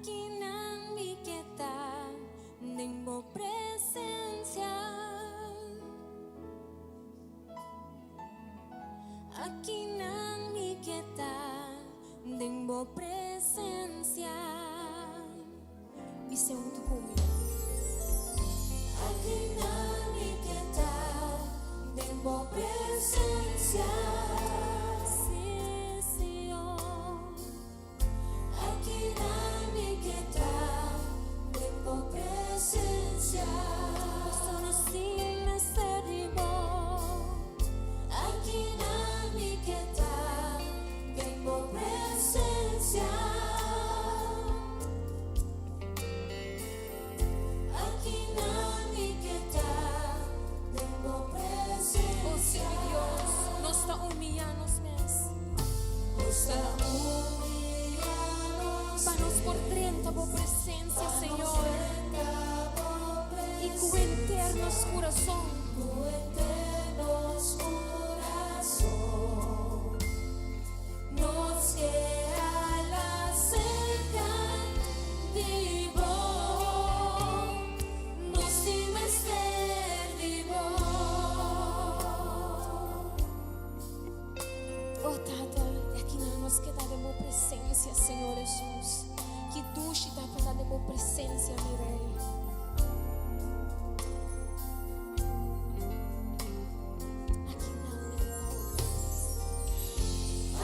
Aquí nami kita ning mo presensya. Aquí nami kita ning mo presensya. Bisa untuk kumi. Aquí nami kita ning mo presensya. Panos por 30 por presencia, Señor. Y tu eternos corazón. Nos queda cerca de vos. Nos times de vos. Oh, Tata, aqui nos queda de tua presença, Senhor Jesus. Que duche da para de tua presença, meu Rei.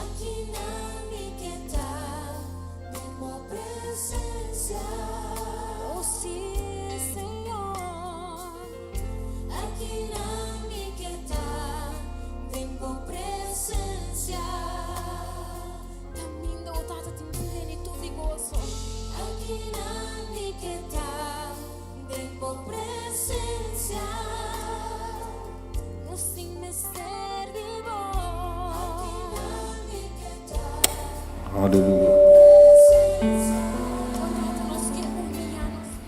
Aqui não me queda de tua presença. Oh, sim, Senhor. Aqui não me queda de tua presença. Caminho, oh, Tata, tem plenitude e gozo. Aqui não me queda de tua presença. No sin ser vivo. Halleluja.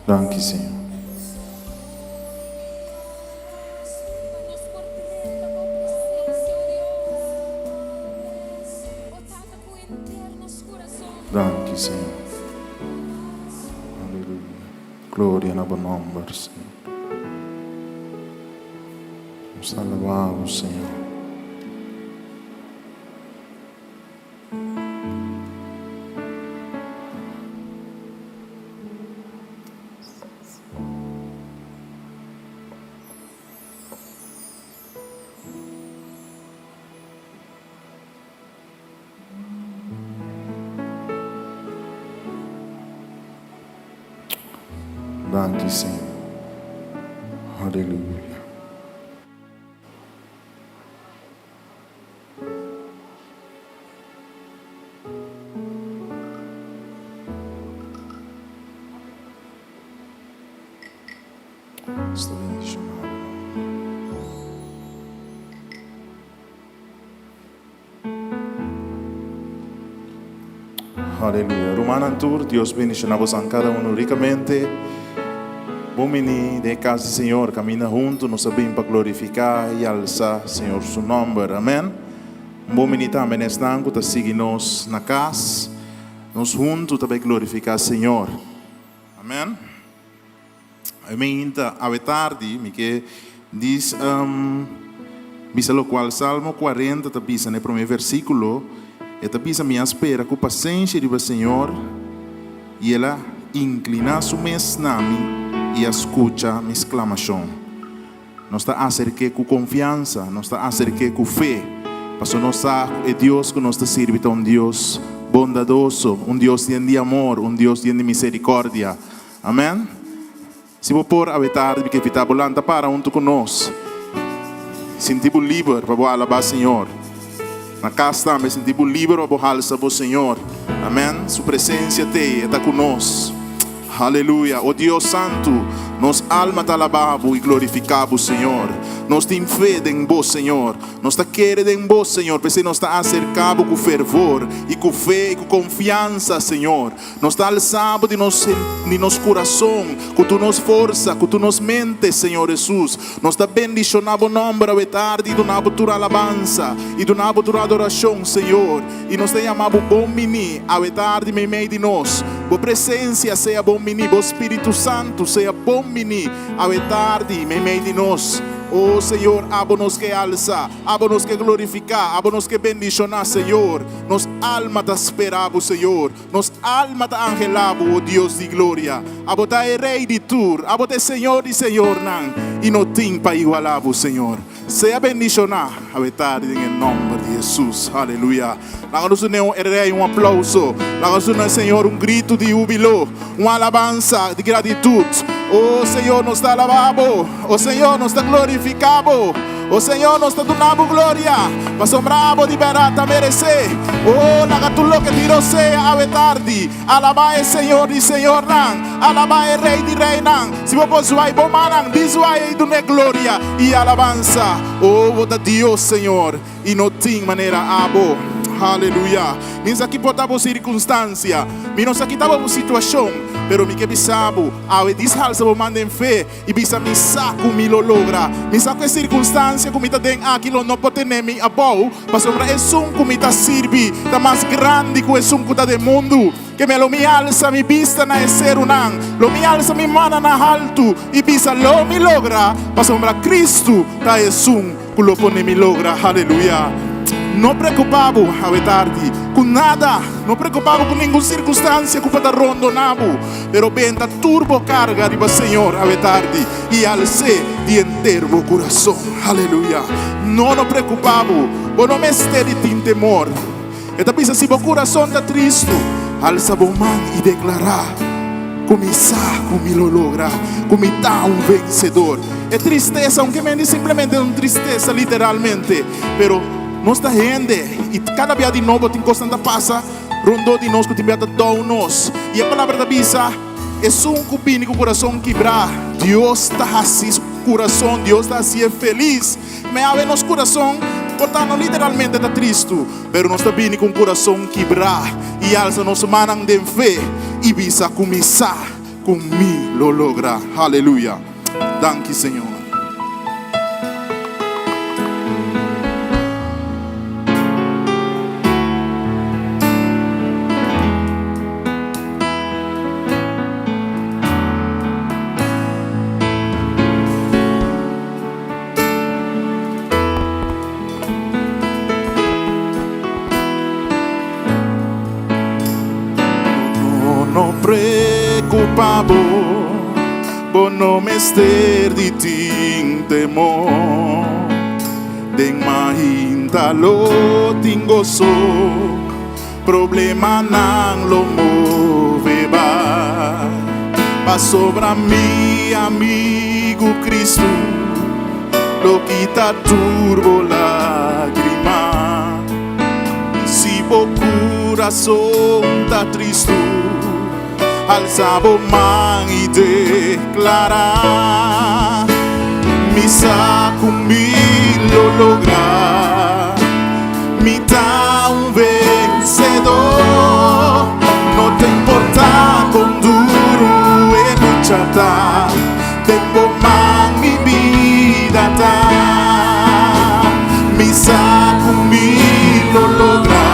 Dank je, Senhor. Dank je, Senhor. Halleluja. Gloria na nombre, Senhor. Nos alabamos, Senhor. Dank je, Senhor. Halleluja. Sta benedicendo. Aleluia. Romana Tour, Deus bendiga a cada um ricamente. Bom-vindo de casa do Senhor, caminha junto, nós sabemos para glorificar e alçar, Senhor, seu nome. Amém. Bom-vindo também neste ano, que siga-nos na casa, nós juntos também glorificar o Senhor. Amém. Amém. A tarde, me que diz, bisa lo qual Salmo 40, tá bisa no primeiro versículo, e tá bisa minha espera com paciência do Senhor, e ela inclina su mes nami e escucha minha exclamação. Nós está acerca com confiança, nós está acerca com fé, porque nós sabemos é Deus que nós está servindo, um Deus bondadoso, um Deus de amor, um Deus de misericórdia. Amém? Se vou pôr a tarde que está volando para junto conosco, sentimos livre para alabar o Senhor. Na casa também sentimos livre para alçar o Senhor. Amém? Sua presença está conosco. Aleluia. Oh Deus Santo, nos alma te alabamos e glorificamos, Senhor. Nós temos fé em vós, Senhor. Nós te queremos em vós, Senhor, porque nós te acercamos com fervor e com fé e com confiança, Senhor. Nós te alçamos de nosso coração, com tu nos força, com tu nos mente, Senhor Jesus. Nós te bendicionamos o nome da tarde e donamos tua alabança e donamos tua adoração, Senhor. E nós te chamamos bom menino, a tarde, meio de nós. Bo presença seja bom mini, bo Espírito Santo seja bom mini, ave tarde, me meio de nós. Oh Senhor, abonos que alça, abonos que glorificar, abonos que bendicionar, Senhor. Nos alma te esperamos, Senhor. Nos alma te angelamos, oh Deus de glória. Abota é Rei de tur, abota é Senhor de Senhor, não. E não tem para igualar, Senhor. Seja bendicionar, ave tarde, em nome de Jesus. Aleluia. Lagamos um aplauso. Lagamos, Senhor, grito de júbilo, uma alabança de gratitude. Oh Senhor, nos está alabado. Oh Senhor, nos está glorificado. Oh Senhor, nos está dando glória. Mas bravo de barata merecer. Oh, lagatulo que tirou seja ave tarde. Alaba é Senhor e Senhor não. Alaba é Rei de Rei não. Se você vai bom manan, visuai do ne glória e alabança. Oh, vota Deus, Senhor. E não tem maneira abo. Aleluia. Nós aqui portamos circunstância. Nós aqui estamos situação. Pero mi que bisabo, ave dishalsa bo manden fé. E bisa mi saco mi lo logra. Mi saco é circunstância como está den aquilo não pode ter mi abou. Mas sombra é um como está sirvi. Da mais grande que é um que está do mundo. Que me lo mi alza mi vista na ser unang. Lo mi alza mi mana na alto. E bisa lo mi logra. Mas sombra Cristo ta é um que lo pone mi logra. Aleluia. Não preocupado, ave tarde, com nada. Não preocupado com nenhuma circunstância que pode rondonabo. Pero venta turbo carga de Senhor, ave tarde. E alce de inteiro o coração. Aleluia. Não preocupado. Bo não me estere em temor. E talvez se o coração está triste, alça o mão e declarar. Começar como lo logra, como está vencedor. É tristeza, aunque me simplesmente é uma tristeza literalmente. Pero nossa gente, e cada dia de novo tem coisa que passa, rondou de nós que tem beata nós. E a palavra da bisa é um cupim com o coração quebrar. Deus está assim, coração, Deus está assim feliz. Mas a ver nosso coração, portanto, literalmente está triste, mas nós está bem com o coração quebrar. E alça nosso manang de fé e bisa começar comigo lo logra. Aleluia. Danke, Senhor. Preocupado, por não me estar de ti temor. Den mahinta lo tingo so, problema não lo moveba. Pa sobra mi amigo Cristo, lo quita turbo lágrima. Si o coração tá triste, alza a mão e declara: mi saco mi lo logra, mi dá vencedor. Não te importa com duro e luchata, tempo mão mi vida tá. Mi saco mi lo logra,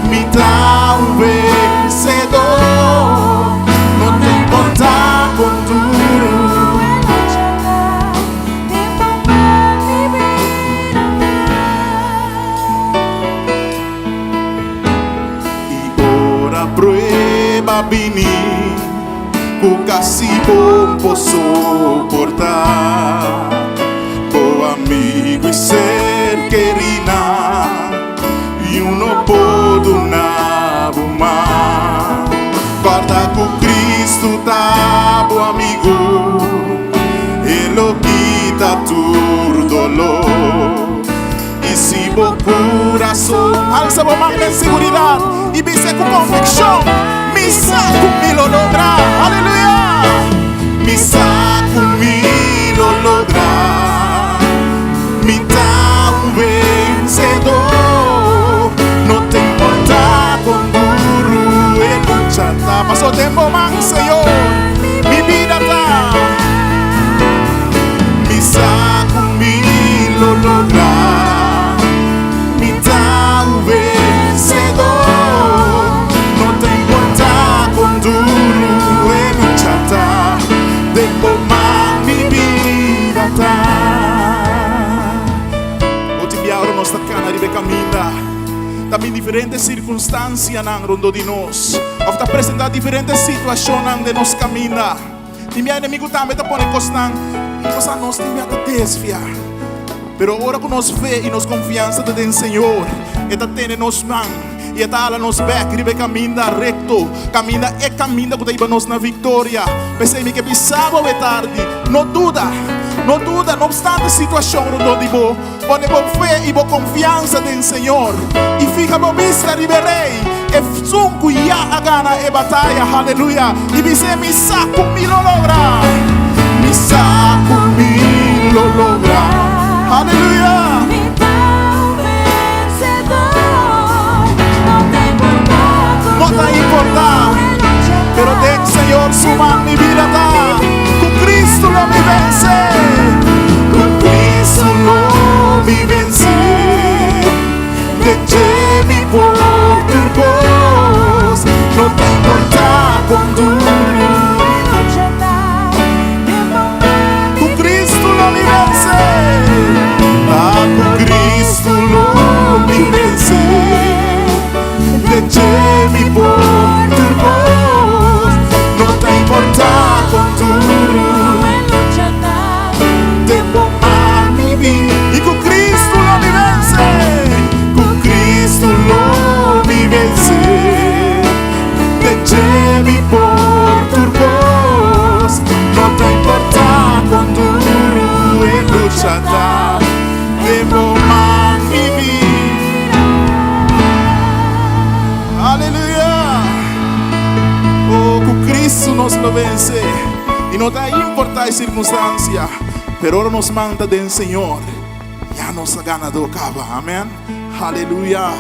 mi dá vencedor. Bini, o casi bom posso suportar. O amigo e ser querida, e não pode nabumar. Guarda com Cristo tá bom amigo, ele quita tudo dolor. E se o coração alça a mão em segurança e vence com convicção. Mi saco mi lo logra, aleluia. Mi saco mi lo logra, mi dá vencedor. Não te importa com duro e luchata. Passou tempo man, Senhor, mi vida tá. Mi saco mi lo logra, mi dá vencedor. Não te importa tempo man mi vida ta. O ti biauro nostra cana ribe cammina. Também diferentes circunstâncias nang rondo de nós. Of ta apresentar diferentes situações de nos caminha. E meu inimigo também ta põe costan. Nós a nós tem a desviar. Pero ora com nos fé e nos confiança de Senhor, eta tem nos man. E eta ala nos back, ribe caminha recto, caminha e caminha que iba nos na vitória. Pensei-me que pisava é tarde. Não dúvida, não obstante a situação onde vou, põe boa fé e boa confiança no Senhor. E fica boa vista, riberei. E sunco ia a gana e batalha, aleluia. E dice, mi saco mi lo logra. Mi saco mi lo logra, aleluia. No te importa, pero del Señor su mano mi vida da. Con Cristo lo mi vence, con Cristo lo mi vence. De mi por tu voz, no te importa con tu. Con Cristo lo mi vence, con Cristo lo mi vence. De mi por tu voz, no te importa con tu tempo a mi vida. Y con Cristo lo mi vence, con Cristo lo mi vence. De mi por tu voz, no te importa con tu lucha tempo a mi vida. Aleluia! Oh, con Cristo nos lo vence. Y no te importa la circunstancia, pero ahora nos manda del Señor. Ya nos ha ganado acaba. Amén. Aleluya.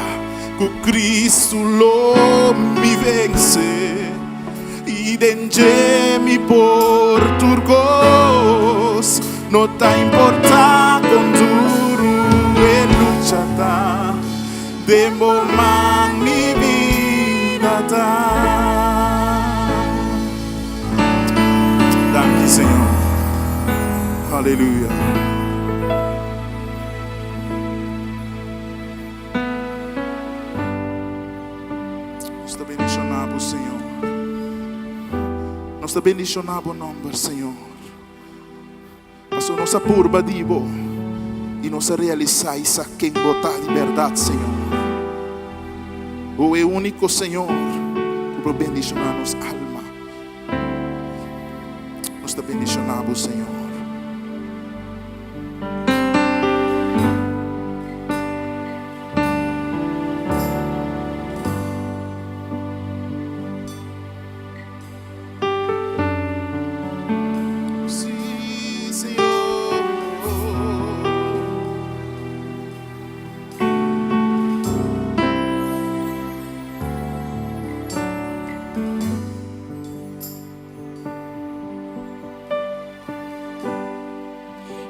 Con Cristo lo mi vence. Y denje mi por turcos. No te importa con duro e luchata. Demo man mi vida da. Danke Señor. Aleluya. Nos te bendicionamos, Senhor. Nos te bendicionamos, nome, Senhor. Mas nossa purba dibo e nos realizar isso quem botar liberdade, Senhor. O é único Senhor que bendicionar nos alma. Nos te bendicionamos, Senhor.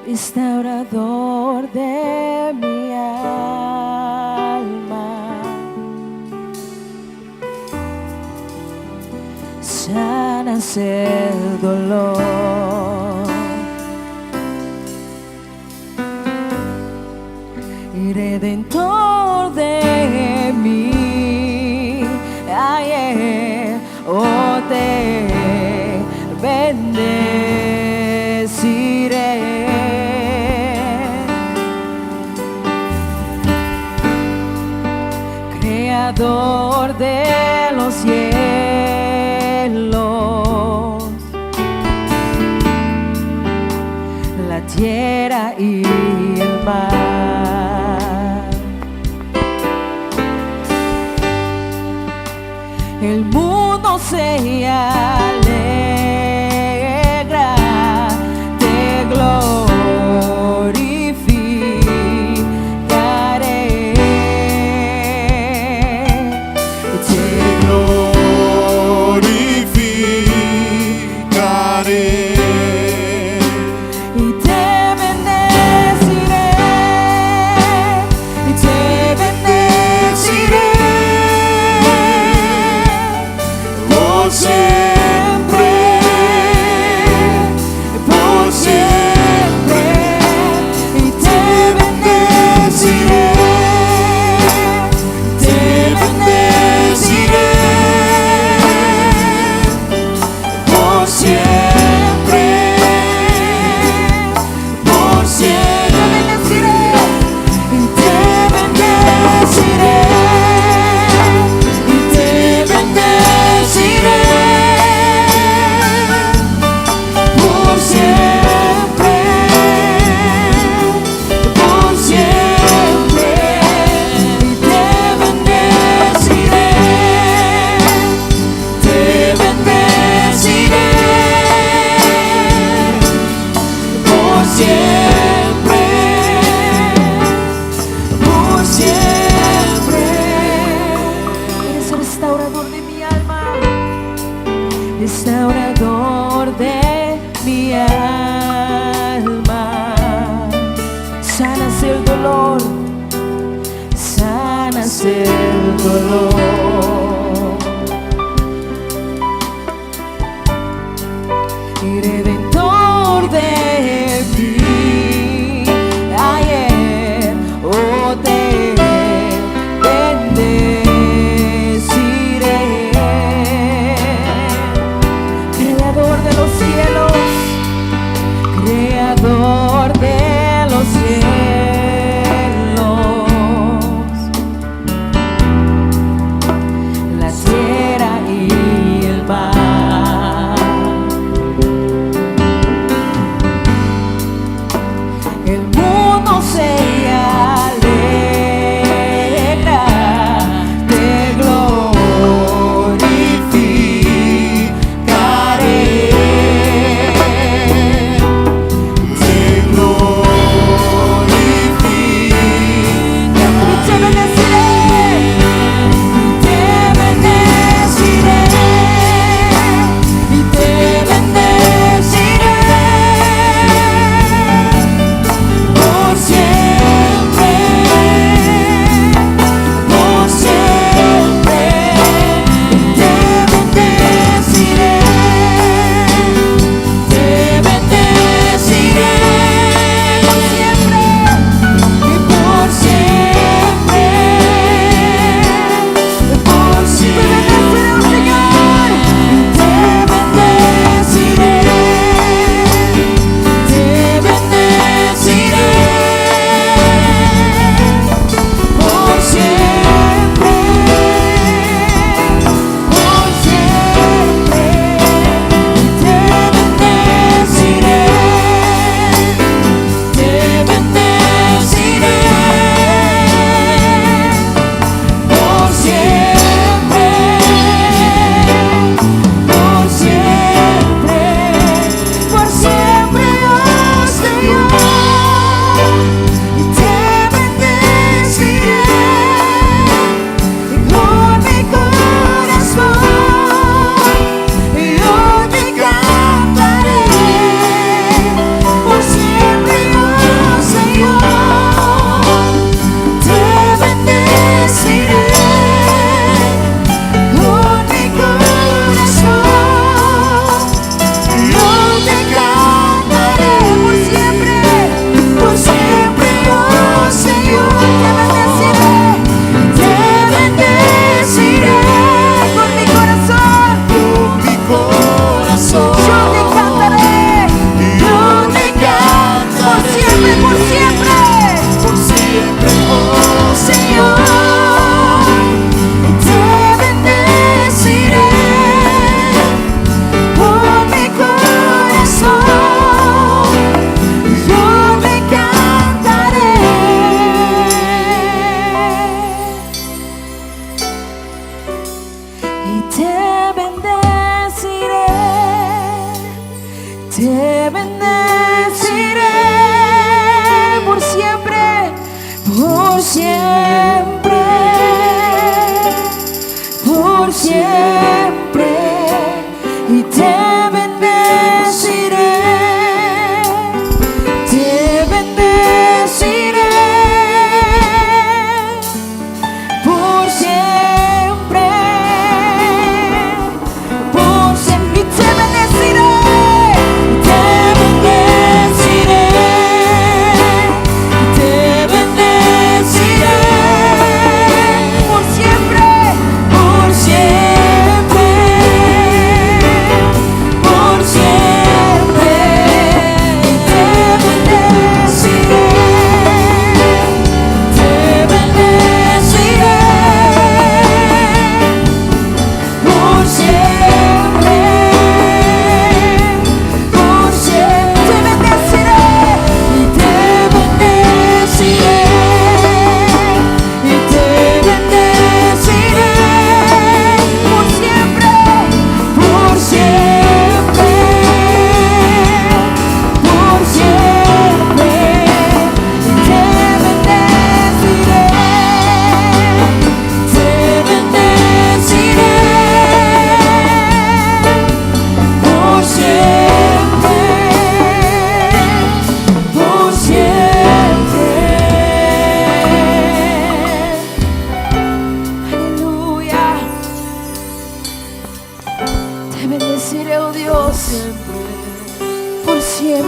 Restaurador de mi alma, sanas el dolor y redentor de mí. Ayer oh te bendeciré. Creador de los cielos, la tierra y el mar, el mundo se alegra, te Siempre y redentor de mí. Ayer te bendeciré, creador de los cielos, creador de los cielos, la tierra y el mar. El mundo se alegra, te glorificaré. Oh,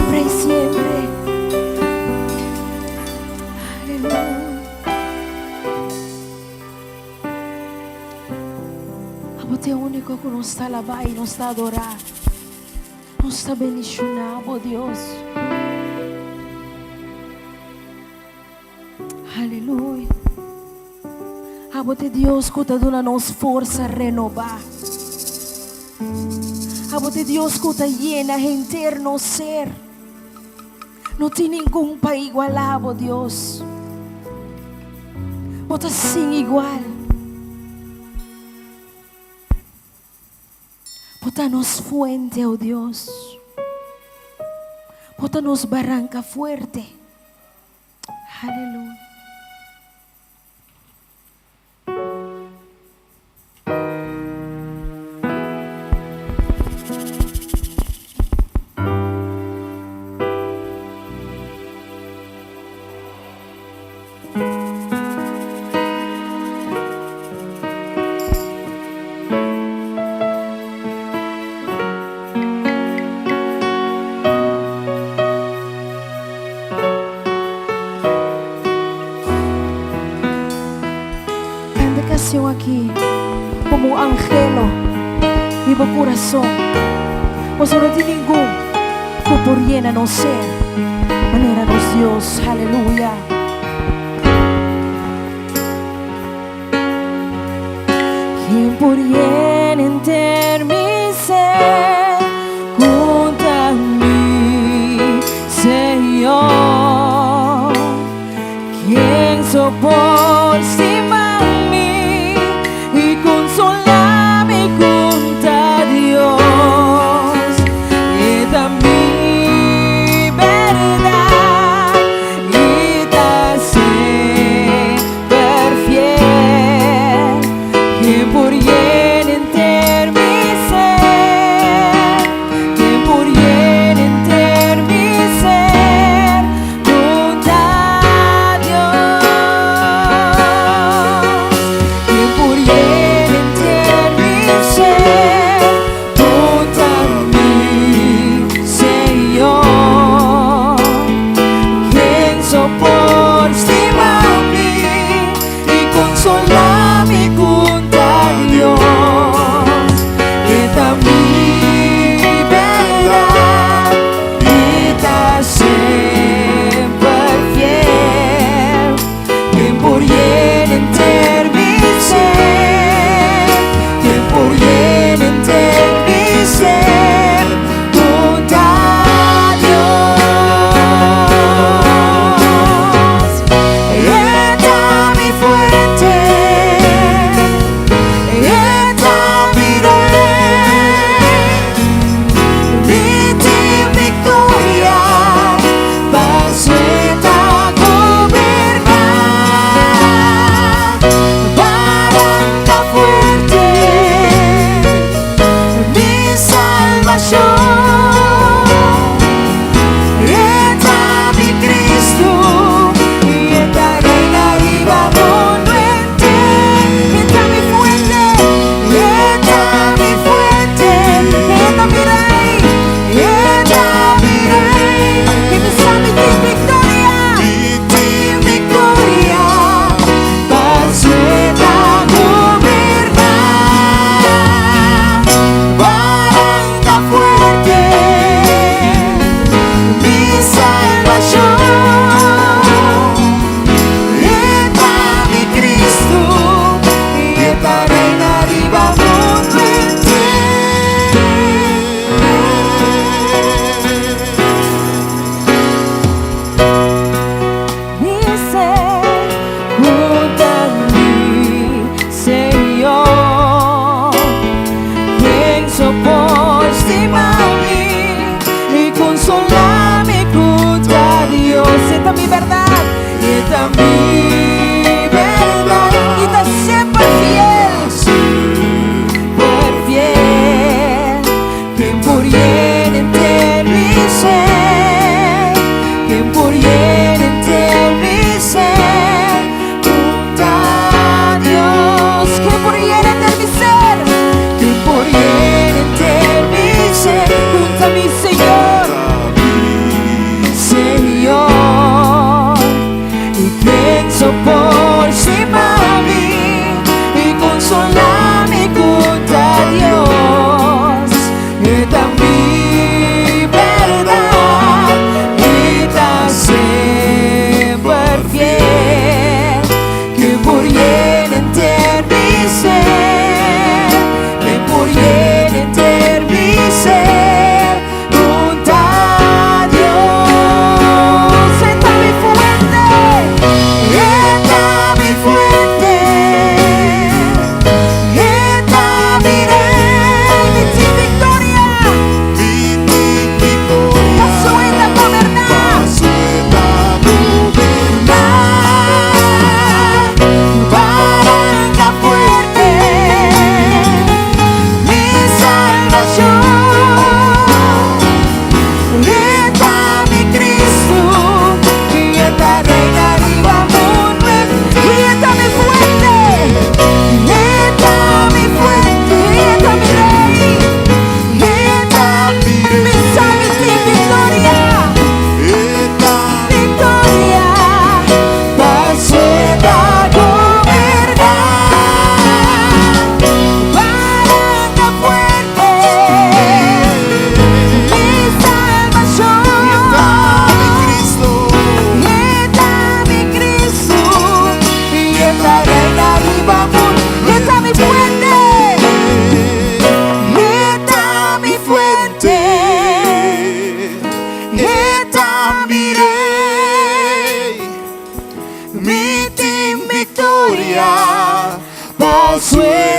siempre y siempre. Aleluya. Te único que nos está alabar y nos está adorar, nos está bendicionando, Dios. Aleluia. A você Deus que está dando-nos força a renovar. A você Deus que está llena inteiro no ser. Não tem nenhum para igualar, Deus. Você sem igual. Bota-nos fuente, oh Dios. Bota-nos barranca fuerte. Aleluya. Aqui como angelo vivo coração, mas não tem ninguém que por llena no ser maneira nos Deus, aleluia. Quem por llena enter mi ser junto a mim, Senhor, quem soporta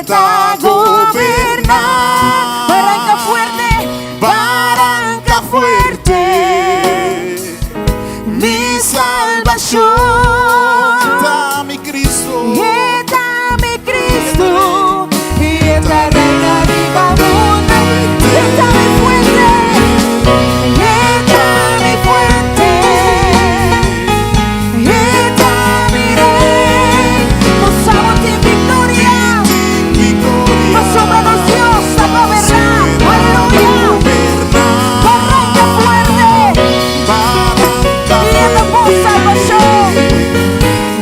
está a gobernar. Barranca fuerte, Barranca fuerte, mi salvación. Está mi Cristo, está mi Cristo, y está reina viva abunda. Está mi fuente, está mi fuente, está mi rey. Nos amo en victoria, nos sobra los Dios a gobernar. Aleluya. Barranca fuerte, y esta por salvación,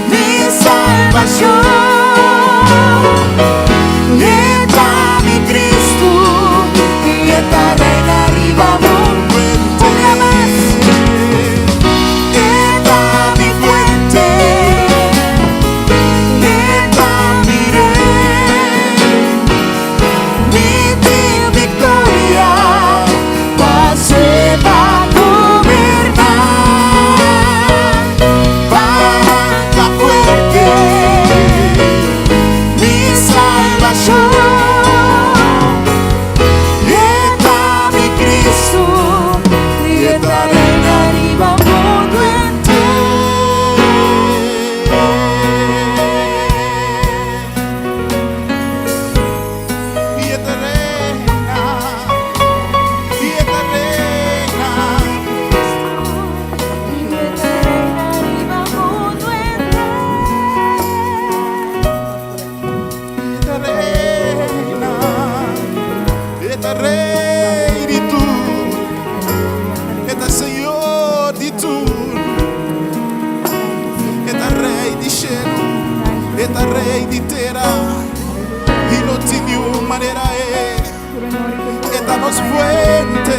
mi salvación. Y está mi Cristo, y está reina arriba una más. Está mi fuente, está mi rey, mi victoria, pase va a gobernar. Barranca fuerte, mi salvación. Y está mi Cristo, y está reina arriba mundo y esta reina, y esta reina, y está reina arriba mundo esta rei di tu, esta Senhor di tu, esta rei di cielo, esta rei di terra, y no tiene manera esta nos fuente,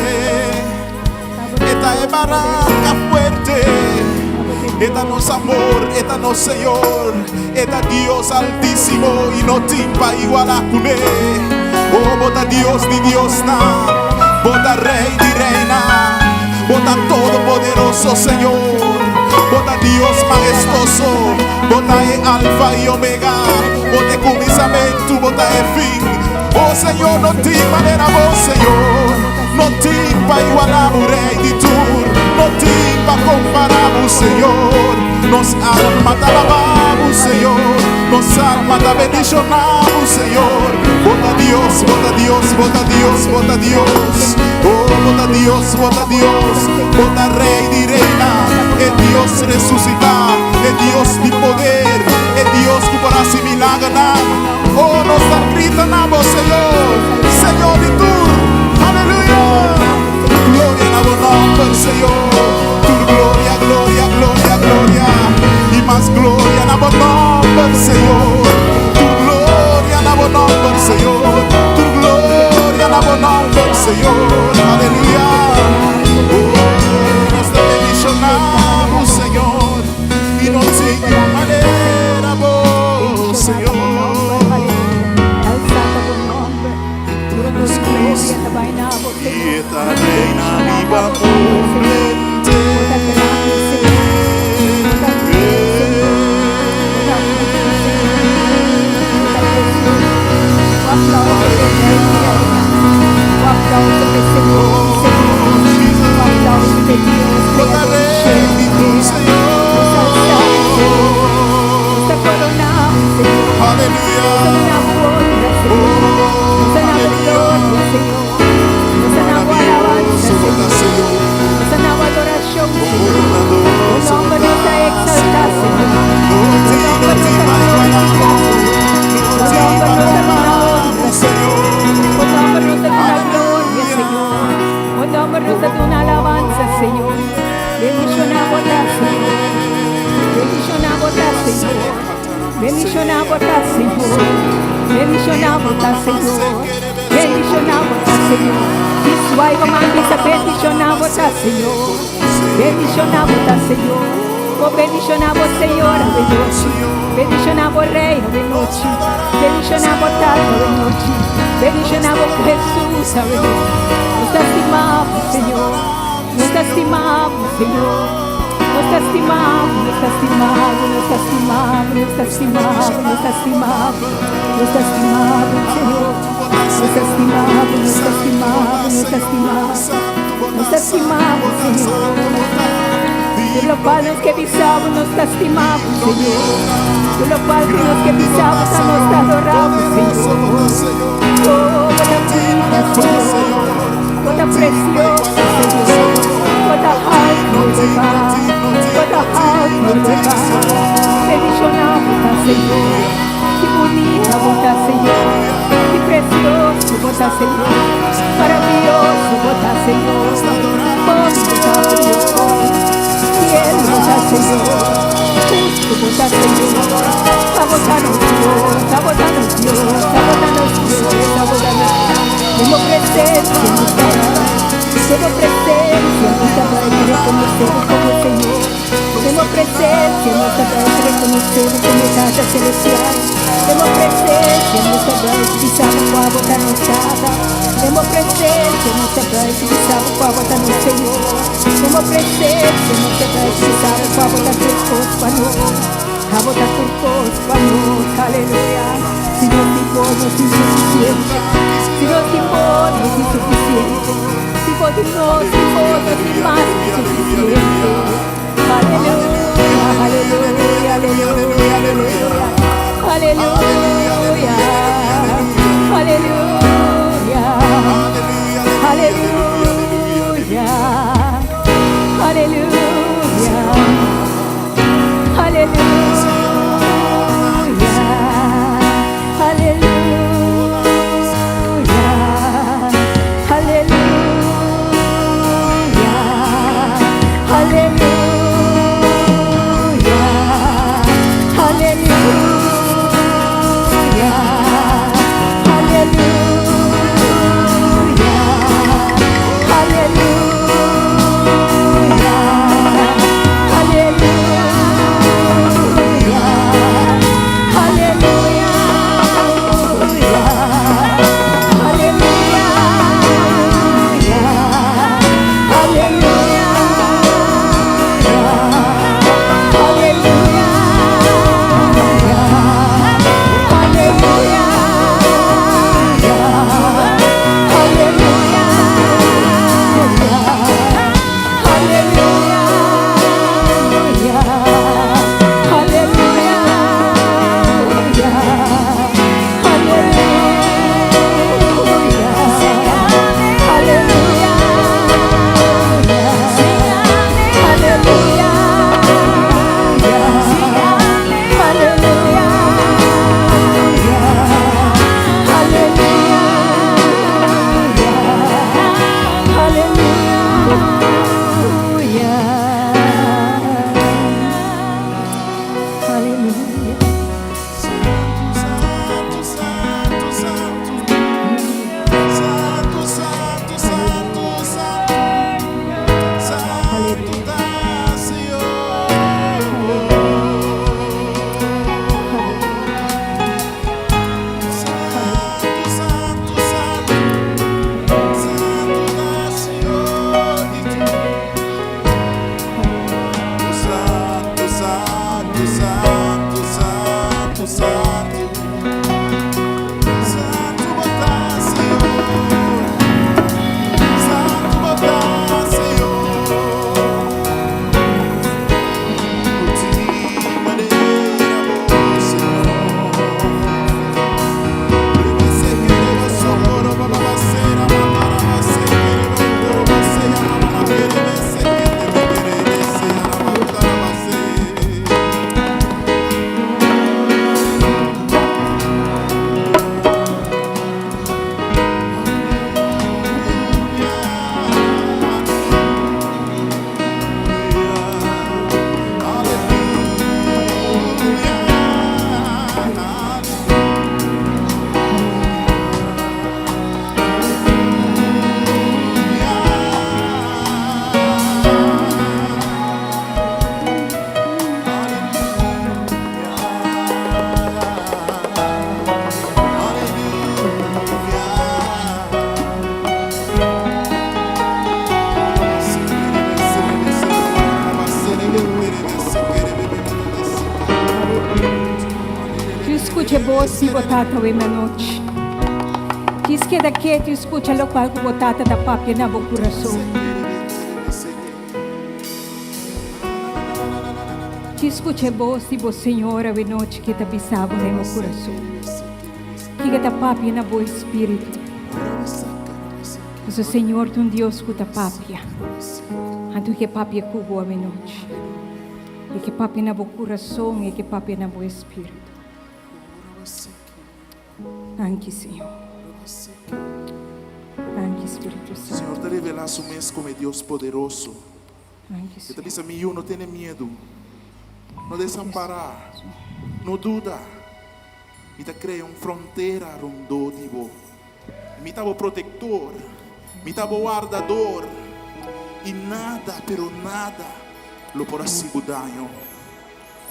esta es barranca fuerte, esta nos amor, esta nos Señor, esta Dios altísimo y no timpa igual a cuné. Oh, bota Dios ni Dios na, bota Rey ni Reina, bota Todopoderoso Señor, bota Dios majestuoso, bota el Alfa y Omega, bota comienzamento, bota el fin. Oh Señor, no te manera vos Señor, no timpa igual a Rey ni tú, no timpa comparamos Señor, nos alma te alabamos Señor, nos alma te bendicionamos Señor. Bota Dios, bota Dios, bota Dios, bota Dios. Oh, bota Dios, bota Dios, bota Rey y Reina. El Dios resucita, el Dios de poder, el Dios que por así milagro. Oh, nos da gritamos Señor, Señor y tú. Aleluya. Gloria a tu nombre, Señor. Tu gloria, gloria, gloria, gloria. Y más gloria a tu nombre, Señor. Tu gloria a tu nombre, Señor. Tu gloria a tu nombre, Señor. Aleluya. Oh, nos bendicionamos, Señor. Y no tiene manera, vos, Señor. Y esta reina viva por frente. Bota Rey y tu Señor. Aleluya. Una alabanza, Señor. Bendición a votar, Señor. Bendición a votar, Señor. Bendición a votar, Señor. Bendición a votar, Señor. Bendición a votar, Señor. Visuaiva mandisa bendición a votar, Señor. Bendición a votar, Señor. Oh, bendición a vos, Señor, ave noche. Bendición a vos, Rey, ave noche. Bendición a votar, ave noche. Bendición a vos, Jesús, ave noche. Nos estimamos, Señor. Nos estimamos, Señor. Nos te estimamos, nos te estimamos, nos te estimamos, nos te estimamos, nos te estimamos, nos te estimamos, Señor. Nos te estimamos, nos te estimamos, nos te estimamos, nos te estimamos, Señor. Por lo cual los que pisamos nos te estimamos, Señor. Por lo cual los que pisamos a nos te adoramos, Señor. Oh, cuánta vida, Señor. Cuánta preciosa, Señor. Cuánta alma elevada. Cuánta alma elevada. Bendicionamos, Señor. Qué bonita bota, Señor. Qué precioso bota, Señor. Maravilloso bota, Señor. Bonito Dios. Fiel bota, Señor. Justo bota, Señor. Sabotanos, Dios. Sabotanos, Dios. Sabotanos, Dios. Sabotanos. Tengo presencia en nuestra vida. Tengo presencia en nuestra vida y reconocemos como Señor. Tengo presencia en nuestra vida y reconocemos como casa celestial. Tengo presencia en nuestra vida y pisamos com a boca anunciada. Tengo presencia en nuestra vida y pisamos com a boca no Senhor. Tengo presencia en nuestra vida y pisamos com a boca turcos para nós. A boca turcos para nós. Aleluia. Se não te for, não se insuficiente. Se não te for, não se insuficiente. Se for de nós, se for, não se mais suficiente. Aleluia, aleluia, aleluia, aleluia. Aleluia, aleluia, aleluia, aleluia, aleluia, aleluia, aleluia. que você botata we noite. Diz que daqui tu escuta lo qual que botata da papia na bo coração. Te escuta voz de Senhora we noite que te bisabo no meu coração. Que da papia na bo espírito. O Senhor tu Deus que ta papia. Antu que papia cubo a we noite. E que papia na bo coração e que papia na bo espírito. Anche Senhor. Anche Espírito Santo. Senhor, te revelas un mes como Dios poderoso. Anche Que te Senhor. dice a mí, no tiene miedo, no desamparar, no duda. Y te crea una frontera rondó de vos. Mi tabo protector, mi tabo guardador. Y nada, pero nada, lo podrá hacer daño.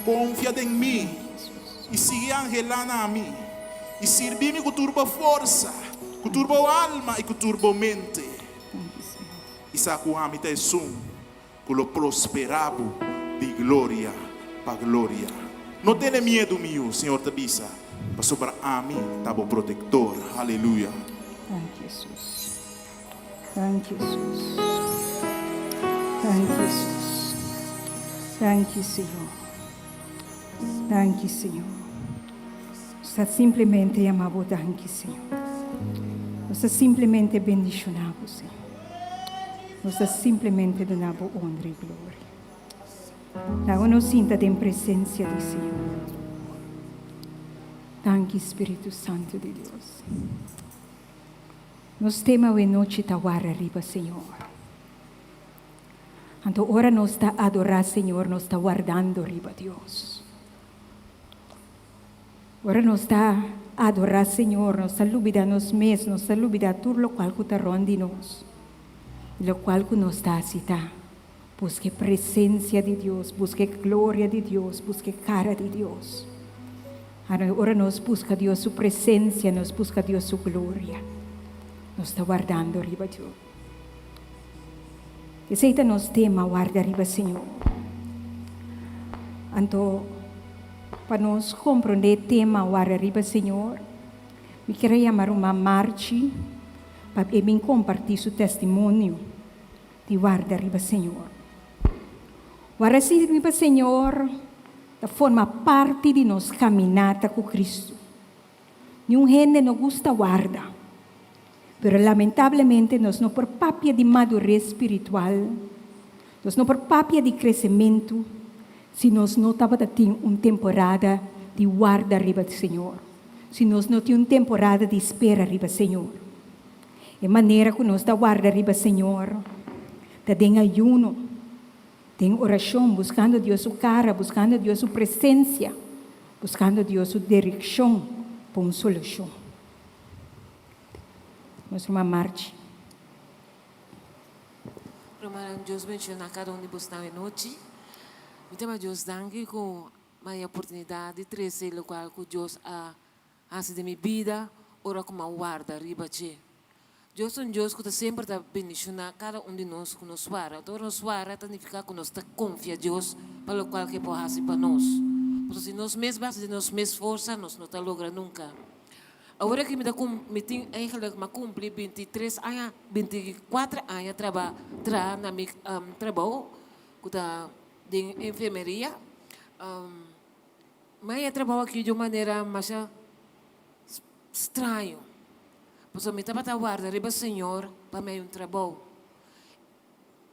Confía en mí y sigue angelana a mí. Y sirvimi con turbo fuerza, con turbo alma y con turbo mente. Y saco a mi tesum, con lo prosperabo de gloria para gloria. No tiene miedo mío, Señor te avisa. Para sobre a mí, tabo protector. Aleluya. Anche Jesus. Anche Jesus. Anche Jesus. Anche Senhor. Anche Senhor. Sta simplesmente amavo anche Senhor. Sta simplesmente bendicionavo Senhor. Sta simplesmente donavo honra e glória. La uno sinta in presenza di Senhor. Anche Espírito Santo de Deus. Nos tema e noite tawara riba Senhor. Anto ora nos está adorar Senhor, nos está guardando riba Deus. Ora nos está adorar Senhor, nos está lubida nos mes, nos está lubida tudo lo qual que está rondi nos. Lo qual que nos está cita. Busque presença de Deus, busque glória de Deus, busque cara de Deus. Ora nos busca Deus sua presença, nos busca Deus sua glória. Nos está guardando riba Deus. Aceita nos tema guarda riba Senhor. Anto para nos compreender tema guarda riba Senhor, me quero chamar uma Marchi para me compartilhar seu testemunho de guarda riba Senhor. Guarda riba Senhor forma parte de nos caminhada com Cristo. Nenhum gente não gosta guarda. Pero lamentavelmente nós não por papia de madurez espiritual, nós não por papia de crescimento, se nós não estava tendo uma temporada de guarda riba do Senhor, se nós não tínhamos uma temporada de espera riba do Senhor. De maneira que nós da guarda riba do Senhor, da tem ayuno, tem oração, buscando Deus sua cara, buscando Deus sua presença, buscando Deus sua direção para uma solução. Nossa irmã Marchi. Primeiro, Deus menciona a cada um de vocês na noite. Então, Deus danke com a oportunidade de trazer o qual Deus a de minha vida, ora como a guarda, riba de. Deus é um Deus que sempre está bendicionando cada um de nós que nos guarda. Então, nos guarda significa que nós confia em Deus para o qual que pode fazer para nós. Porque se nós mesmos, se nós mesmos força, nós não está logrando nunca. Agora que me tenho eigenlijk maar cumpri 23 anos, 24 anos trabalho na meu trabalho de enfermeria. Mas eu trabalho aqui de uma maneira mais estranha. Porque eu estava a guardar riba Senhor para meu trabalho.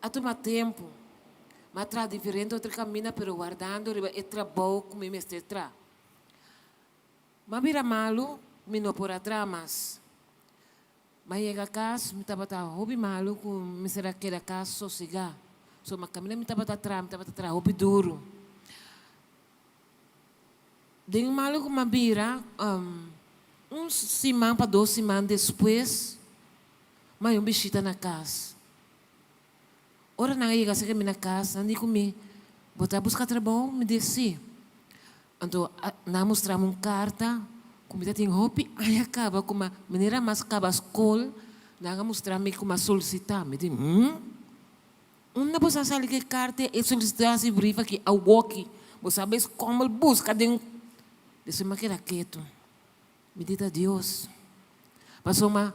A tomar tempo, mas tra diferente outro caminho, pero guardando riba e trabalho como me mestra. Mas vira malo. Me não por atrás, mas chega a casa, me estava a hobby malo, com me será que era casa sossegar. So, mas caminho me estava a trás, hobby duro. Dei malo com uma bira, semana para 2 semanas depois, mas bichita na casa. Ora não chega a chegar na casa, não digo me, botar buscar trabalho, me disse. Então, não mostramos uma carta. Como eu tenho hobby, aí acaba com uma maneira mais acaba a escola, não mostrar-me como solicitar. Me diz, não posso saber que carta é solicitar se brifa que ao walkie, você sabe como busca de disse mas que era quieto, medita Dios. Pasoma,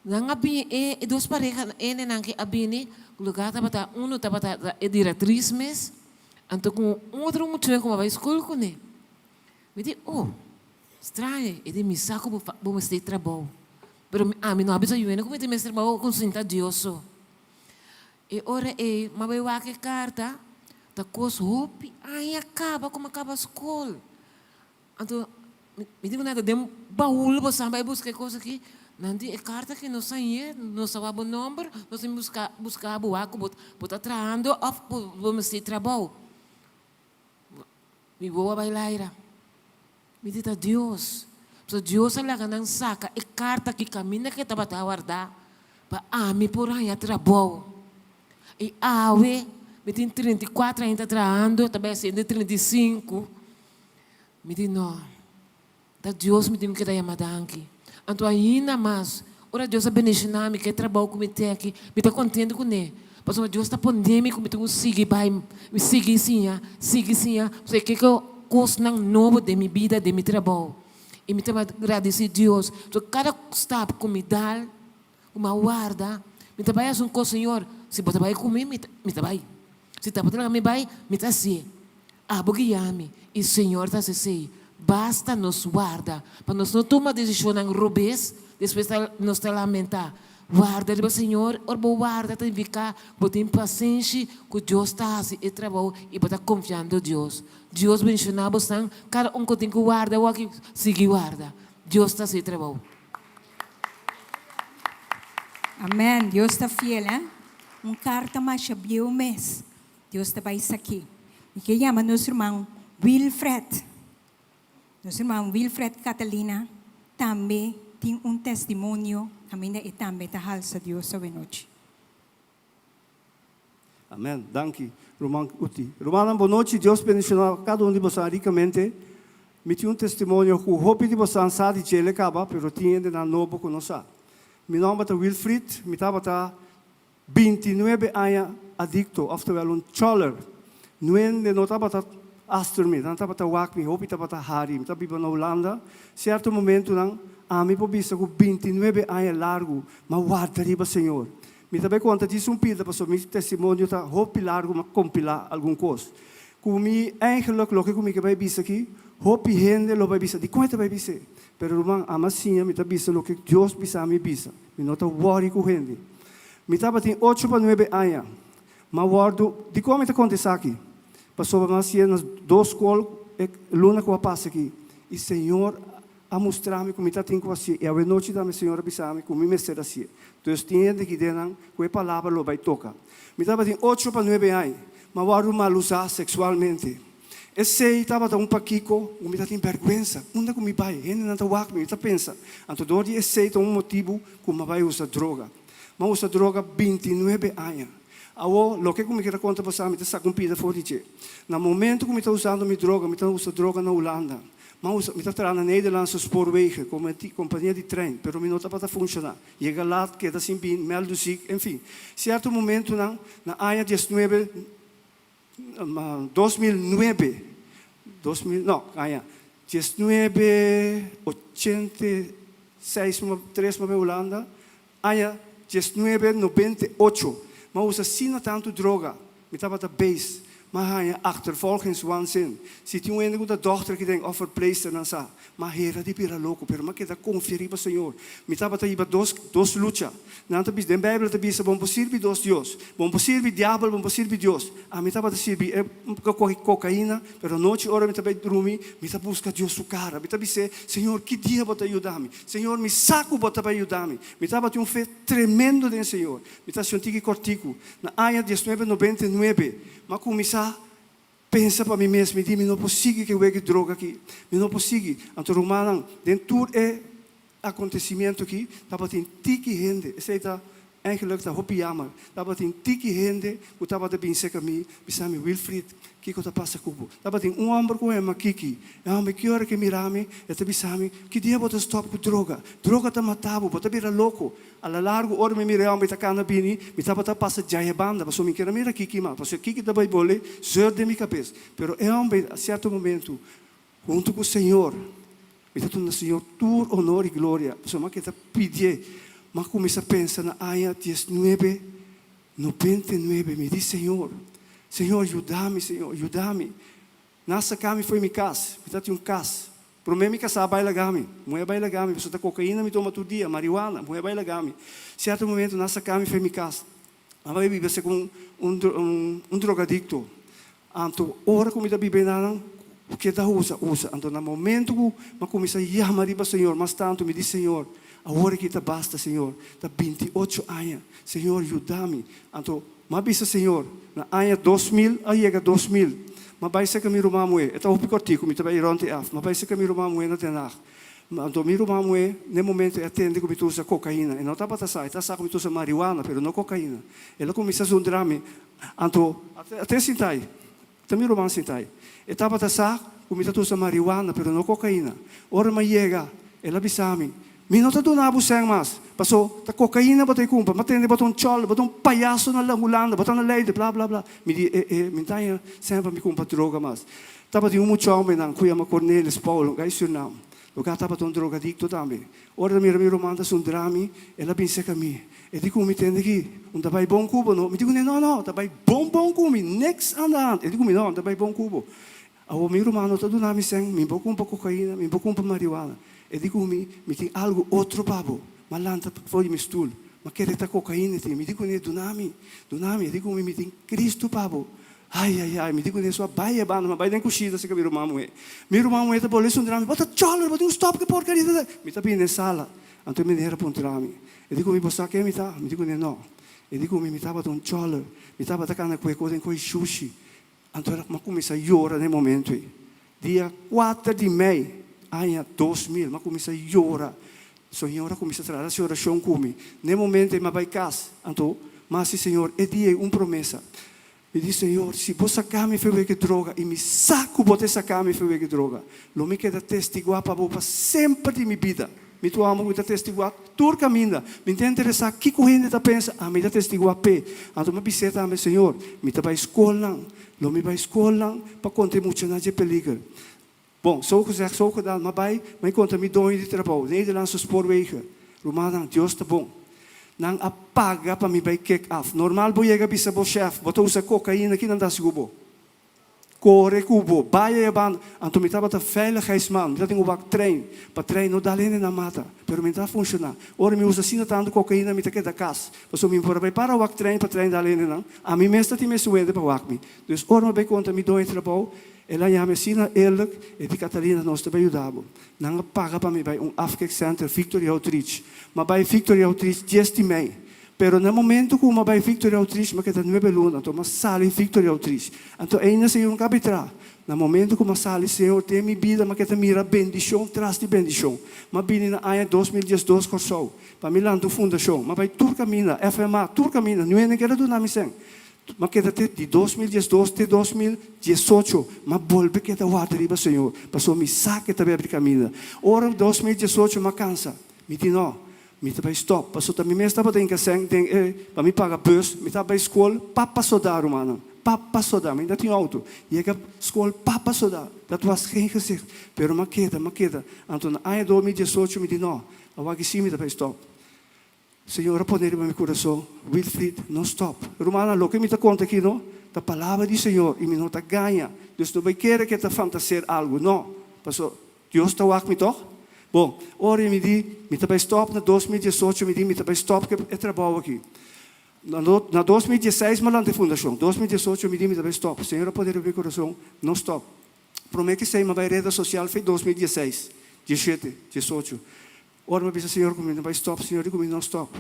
nang abi dos pareja nang que abini, lugar tabata uno tabata diretriz mes, anto com outro muito como vai escola com ele. Me di, oh, estranho, ele me saco bom este trabalho. Pero a mim não habita eu como te mestre trabalho com sinta Dios. E ora mas vai wa que carta, ta cos hopi, ai acaba como acaba a escola. Anto me digo nada, dem baú para sampai buscar coisa aqui. Nanti carta que não saía, não sabia o número, não se buscar buaco, botar trando, of vamos ter trabalho. Me boa bailar. Me diz a Deus. So Deus ela ganang saca e carta que caminha que estava a guardar para ami por aí a trabalho. E awe, me tem 34 ainda trabalhando, também sendo 35. Me diz não. Da Deus me tem que dar yamadanki. Então ainda mais, ora Deus abençoe-me que trabalho com me aqui, me está contente com ele. Mas Deus está pandêmico, me tem seguir vai, me seguir sim, você quer que eu coisa novo de minha vida, de meu trabalho. E me tem agradecer a Deus. So cada step que me dá, uma guarda, me trabalha com o Senhor. Se você vai comigo, me trabalha. Se está para me vai, me está assim. Aboguiame, e o Senhor está assim. Basta nos guarda, para nós não tomar decisão em rubês, depois nos lamentar. Guarda, Senhor, orbo guarda, tem que ficar, botar paciência, que Deus está assim, e trabalho, e botar confiando em Deus. Deus menciona você, cada que tem que guardar, o que sigue guarda. Deus está assim, trabalho. Amém. Deus está fiel, hein? Carta mais abriu o mês. Deus está para isso aqui. E que chama nosso irmão Wilfred. Nosso irmão Wilfred Catalina também tem testemunho, e também está halsa Deus essa noite. Amém. Danke. Roman Uti. Romana, boa noite. Deus bendicionar cada de vocês ricamente. Me tem testemunho que o hopi de vocês sabe de ele acaba, pero tinha de na novo conosco. Meu nome é Wilfred. Me estava 29 anos adicto, oftewel choler. Não é de notava Astor me, dan tapat awak mi, hopi tapat hari, mi tapi na Holanda, certo momento nang ami po bisa ko 29 anos largo, mawarda riba Senhor. Mi tabi conta disso pida, paso mi testemunho ta hopi largo makompila algum coisa. Kumi eigenlijk lo que kumi que vai bisa aqui, hopi hende lo vai bisa, di quanto vai bisa. Pero rumang amasinha mi tabi bisa lo que Deus bisa mi bisa. Mi nota worry ku hende. Mi tabat 8 para 9 anos. Mawardo, di como te acontece aqui? Passou para nós nas 2 escolas, luna que eu passo aqui. E Senhor, a mostrar-me como está tendo assim. E a noite da minha Senhora avisar-me como me ser assim. Então, tinha de que denan, com a palavra lo vai tocar. Me estava de 8 para 9 anos, mas eu mal usar sexualmente. Esse estava de paquico, me está tendo vergonha. Onde que me vai? Ele não está wak, me está pensa. Então, dor de esse é motivo como vai usar droga. Mas usa droga 29 anos. Awo, lo que me conta para você, me está cumpida fora de. No momento que me está usando minha droga, me está usando droga na Holanda. Mas me está trazendo na Nederlandse spoorwegen, como companhia de trem, pero me não está para funcionar. Chega lá, queda sem bem, meldo ziek, enfim. Certo momento na ano 2009, 1986, três na Holanda, ano 1998. Maar we zien tanto droga. Met dat de base. Maar hij achtervolgingswaanzin. Ziet u een goede dochter die denkt over pleister dan sa. Maar hera die pira loco. Pero maar kita confiar bij Senhor. Met dat de iba dos lucha. Nanta bis den Bijbel te bisa bom posirbi dos Dios. Bom posirbi diablo, bom posirbi Dios. A met dat sirbi cocaína. Pero noite hora met dat dormir. Met dat busca Dios su cara. Met dat bisa Senhor que dia bota ajudar-me. Senhor me saco bota para ajudar-me. Met dat um fé tremendo den Senhor. Met dat senti que cortico. Na ano 1999. Mas começar a pensar para mim mesmo, me não consigo que eu veja droga aqui, me não consigo. Então, Romano, dentro é acontecimento aqui, estava tem tiki gente, esse está eigenlijk está hopi jammer, estava tem tiki gente, que estava de pensar que me, bisa me Wilfred, que está passa cubo, estava tem homem com uma kiki, me que hora que mirame, e bisa me, que dia bota stop com droga tá matado, bota vira louco. Alla largo ora me mira me takana bini me tava passa jaya banda passo me quer mira kiki ma passo kiki da vai bole sur de minha cabeça pero é a certo momento junto com o Senhor Me tá tudo, Senhor, tur honor e glória. Só mas que tá pedir, mas começa a pensar na Aya 19, 99. Me diz, Senhor, Senhor, ajuda-me, Senhor, ajuda-me. Nessa cama foi minha casa, me tá um casa. Para mim, casar vai lagami, mulher vai lagami. Você tá cocaína, me toma todo dia, marihuana, mulher vai lagami. Certo momento, nessa cama foi minha casa. A vai viver com um drogadicto. Então, hora que me dá beber nada, o que dá usa. Então, no momento que eu comecei a chamar para o Senhor, mas tanto me diz, Senhor, a hora que está basta, Senhor, está 28 anos. Senhor, ajuda-me. Então, mas bisa, Senhor, na ano 2000, aí chega 2000. Mas vai ser que me rumah moe. Eta o picortico, me trabalhei ontem af. Mas vai ser que me rumah moe na tenar. Então, me rumah moe, no momento, atende que me usa cocaína. E não está para taçar, está só que me usa marihuana, mas não cocaína. Ela começa a zundrame. Então, até sentai. Também rumah sentai. Eta para taçar, que me usa marihuana, mas não cocaína. Ora, mas chega, ela bisame. Me não está dando nada buseng mas. Passou, tá cocaína batei kumpa, matende baton chol, baton palhaço na langulanda, baton na leite, blá blá blá. Me di, me taia sempre me kumpa droga mas. Tava de muito homem não, cuia ma Cornelis Paulo, gai seu nome. O cara tava tão drogadicto também. Ora me romanda um drama, ela pensa que me. E digo me tende aqui, tá vai bom cubo não? Me digo não, tá vai bom cubo, next andando. E digo me não, tá vai bom cubo. O meu romano tá do nome sem, me pouco um pouco cocaína, me pouco um pouco marihuana. E digo me tem algo outro babo. Malanta foi me stool. Mas quer estar cocaína tem. Me digo ne do nome. E digo me tem Cristo babo. Ai, me digo ne sua baia banda, mas baia nem coxida se que meu irmão é. Meu irmão é tá bolso um drama. Bota choler, bota um stop que porcaria. Me tá bem na sala. Então me era para um drama. E digo me você quer me tá? Me digo ne não. E digo me tá bota um choler. Me tá bota cana coisa com sushi. Então ela começa a chorar no momento. Dia 4 de maio. Ano 2000, mas começa a chorar. Senhora começa a trazer a oração comigo. No momento, eu vai casa. Então, mas Senhor, é dia uma promessa. E diz, Senhor, se você sacar-me foi que droga, e me saco você sacar-me foi que droga, não me queda testiguar para sempre de minha vida. Me tu amo que testiguar tur caminho. Me interessa que corrente está pensa, a me testiguar pé. Então, me biseta a Senhor, me tá vai escola, não me vai escola para conter muito na peligro. Bom, zo gezegd, zo gedaan, maar mijn conta me doe de trabalho. Nederlandse spoorwegen. Romanan, Deus está bom. Nang apaga para me bij kick af. Normaal boyega bisa bo chef, bota usa cocaína aqui não dá segubo. Corre cubo, baia ban, anto me tava veiligheidsman, me tenho um trein, para trein não dá alleen na mata, pero me tá funcionar. Ora me usa sina tanto cocaína me take da cas. Passo me para o trein para trein dá alleen não. A mim mesmo tem me suende para o me. Dus ora me bij conta me doe trabalho. Ela já me sina eerlijk, e die Catalina nos te ajudava. Não paga para mim bij afkikcenter Victoria Outreach. Maar bij Victoria Outreach 10 de mei. Pero no momento que uma bij Victoria Outreach, mas que está 9 luna, então mas sale Victoria Outreach. Então ainda se um capitra. No momento que uma sale, Senhor, tem minha vida, mas que está mira bendição, traz de bendição. Mas bem na ano 2012 corso. Para mim lá do fundação, mas vai tur camina, FMA, tur camina, não é nem que era do nome sem. Mas que de 2012 até 2018, mas volve que está guarda riba, Senhor. Passou me saque também abrir caminho. Ora 2018 mas cansa. Me diz não, me tá stop. Passou também me estava tem sem tem para me pagar bus, me tá para escola, papa sodar mano. Papa sodar, ainda tinha auto. E a escola papa sodar. Dat was geen gezicht. Pero maqueta. Então na ano 2018 me diz não, eu aqui sim me tá stop. Senhor, poder no meu coração, Wilfried, não stop. Romana, lo que me está conta aqui, não? A palavra do Senhor, e me não está ganha. Deus não vai querer que está fantasear algo, não. Passou, Deus está aqui, toch? Bom, ora me diz, me está stop na 2018, me diz, me está stop que é trabalho aqui. Na 2016, mas lá de fundação. 2018, me diz, me está stop. Senhor, poder no meu coração, não stop. Promete que sei, mas vai rede social foi 2016, 17, 18. Ora me disse, Senhor, comigo vai stop, Senhor, comigo não stop.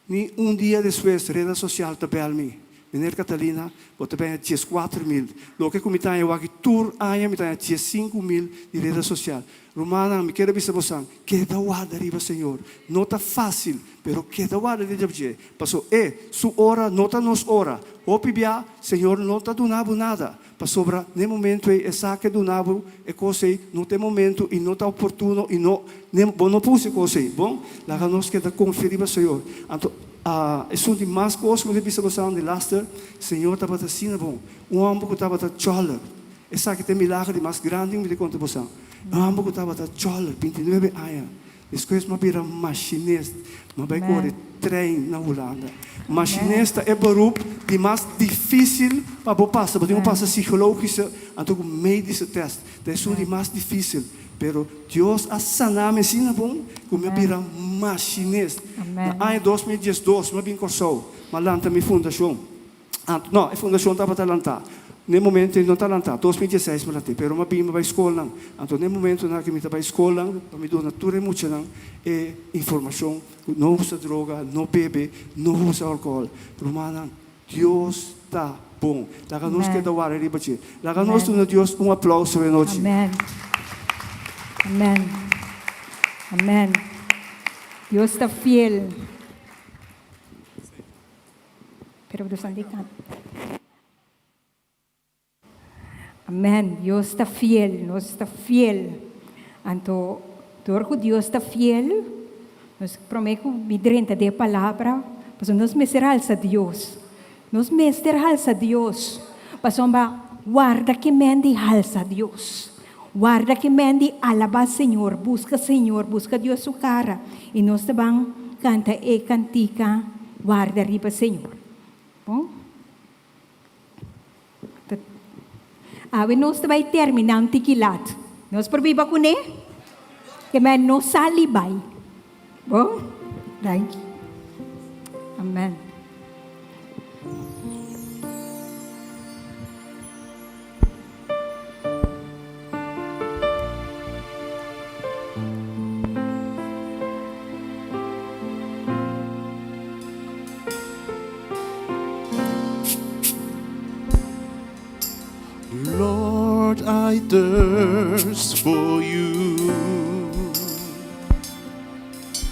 Nem dia depois, rede social tabel-me. Meneer Catalina, você tem 4.000. Lo que comigo eu aqui tour aia me tem 5.000 de rede social. Romana, me quero dizer você, que da guarda riba, Senhor. Não está fácil, pero que da guarda de Deus. Passou, su hora, nota nos hora. Opibia, Senhor, não está donando nada. Passou para no momento é saque donado, é coisa, não tem momento e não está oportuno e não puse coisa. Bom, lá nós que da conferir, Senhor. Então, é um de mais coisas que eu disse você de laster, Senhor estava assim, bom. Um homem que estava chola. É sabe que tem milagre mais grande que me conta você. Amo ko tawata choler 29 aya. Después mabira machinist, mabay ko Amen. trem na Holanda. Machinista é beroep die mais difícil para passar, porque não passa psicologische en ook medische test. Dat is die mais difícil. Pero Deus a sanar me ensina bom, como eu vira machinista. Amen. Na ano 2012, eu vim com show, mas lá minha fundação. Não, a fundação estava talentada. No momento não está lá, 2016 me late, pero mabim ba escola lang. Anto no momento na kami ba escola lang, kami do na ture mucho lang e informação, não usa droga, não bebe, não usa álcool. Romana, Deus está bom. Laga nos que da wara riba chi. Laga nos na Deus aplauso e noite. Amen. Amen. Amen. Dios está fiel. Pero Dios andikan. Amen. Dios está fiel. Dios está fiel. Anto, que Dios está fiel, nos prometo midrenta de palavra, mas nos meserals a Dios. Nos meserals a Dios. Pasomba, guarda que mendi halsa a Dios. Guarda que mendi alaba Senhor, busca Deus su cara. E nós também canta e cantica, guarda riba Senhor. Bom? Awe nós também terminar um tiquilat. Nós probiba com ne? Que men não salibay. Bom? Thank you. Amen. Lord, I thirst for you.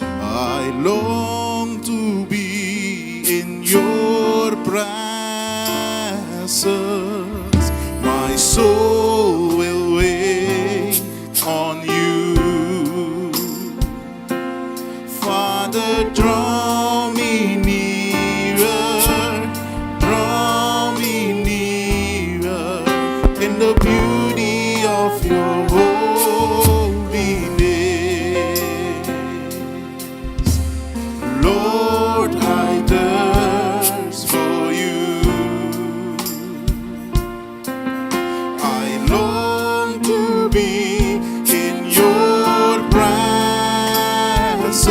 I long to be in your presence. My soul will wait on you. Father, draw me nearer, draw me nearer in the beauty of your holiness. Lord, I thirst for you. I long to be in your presence.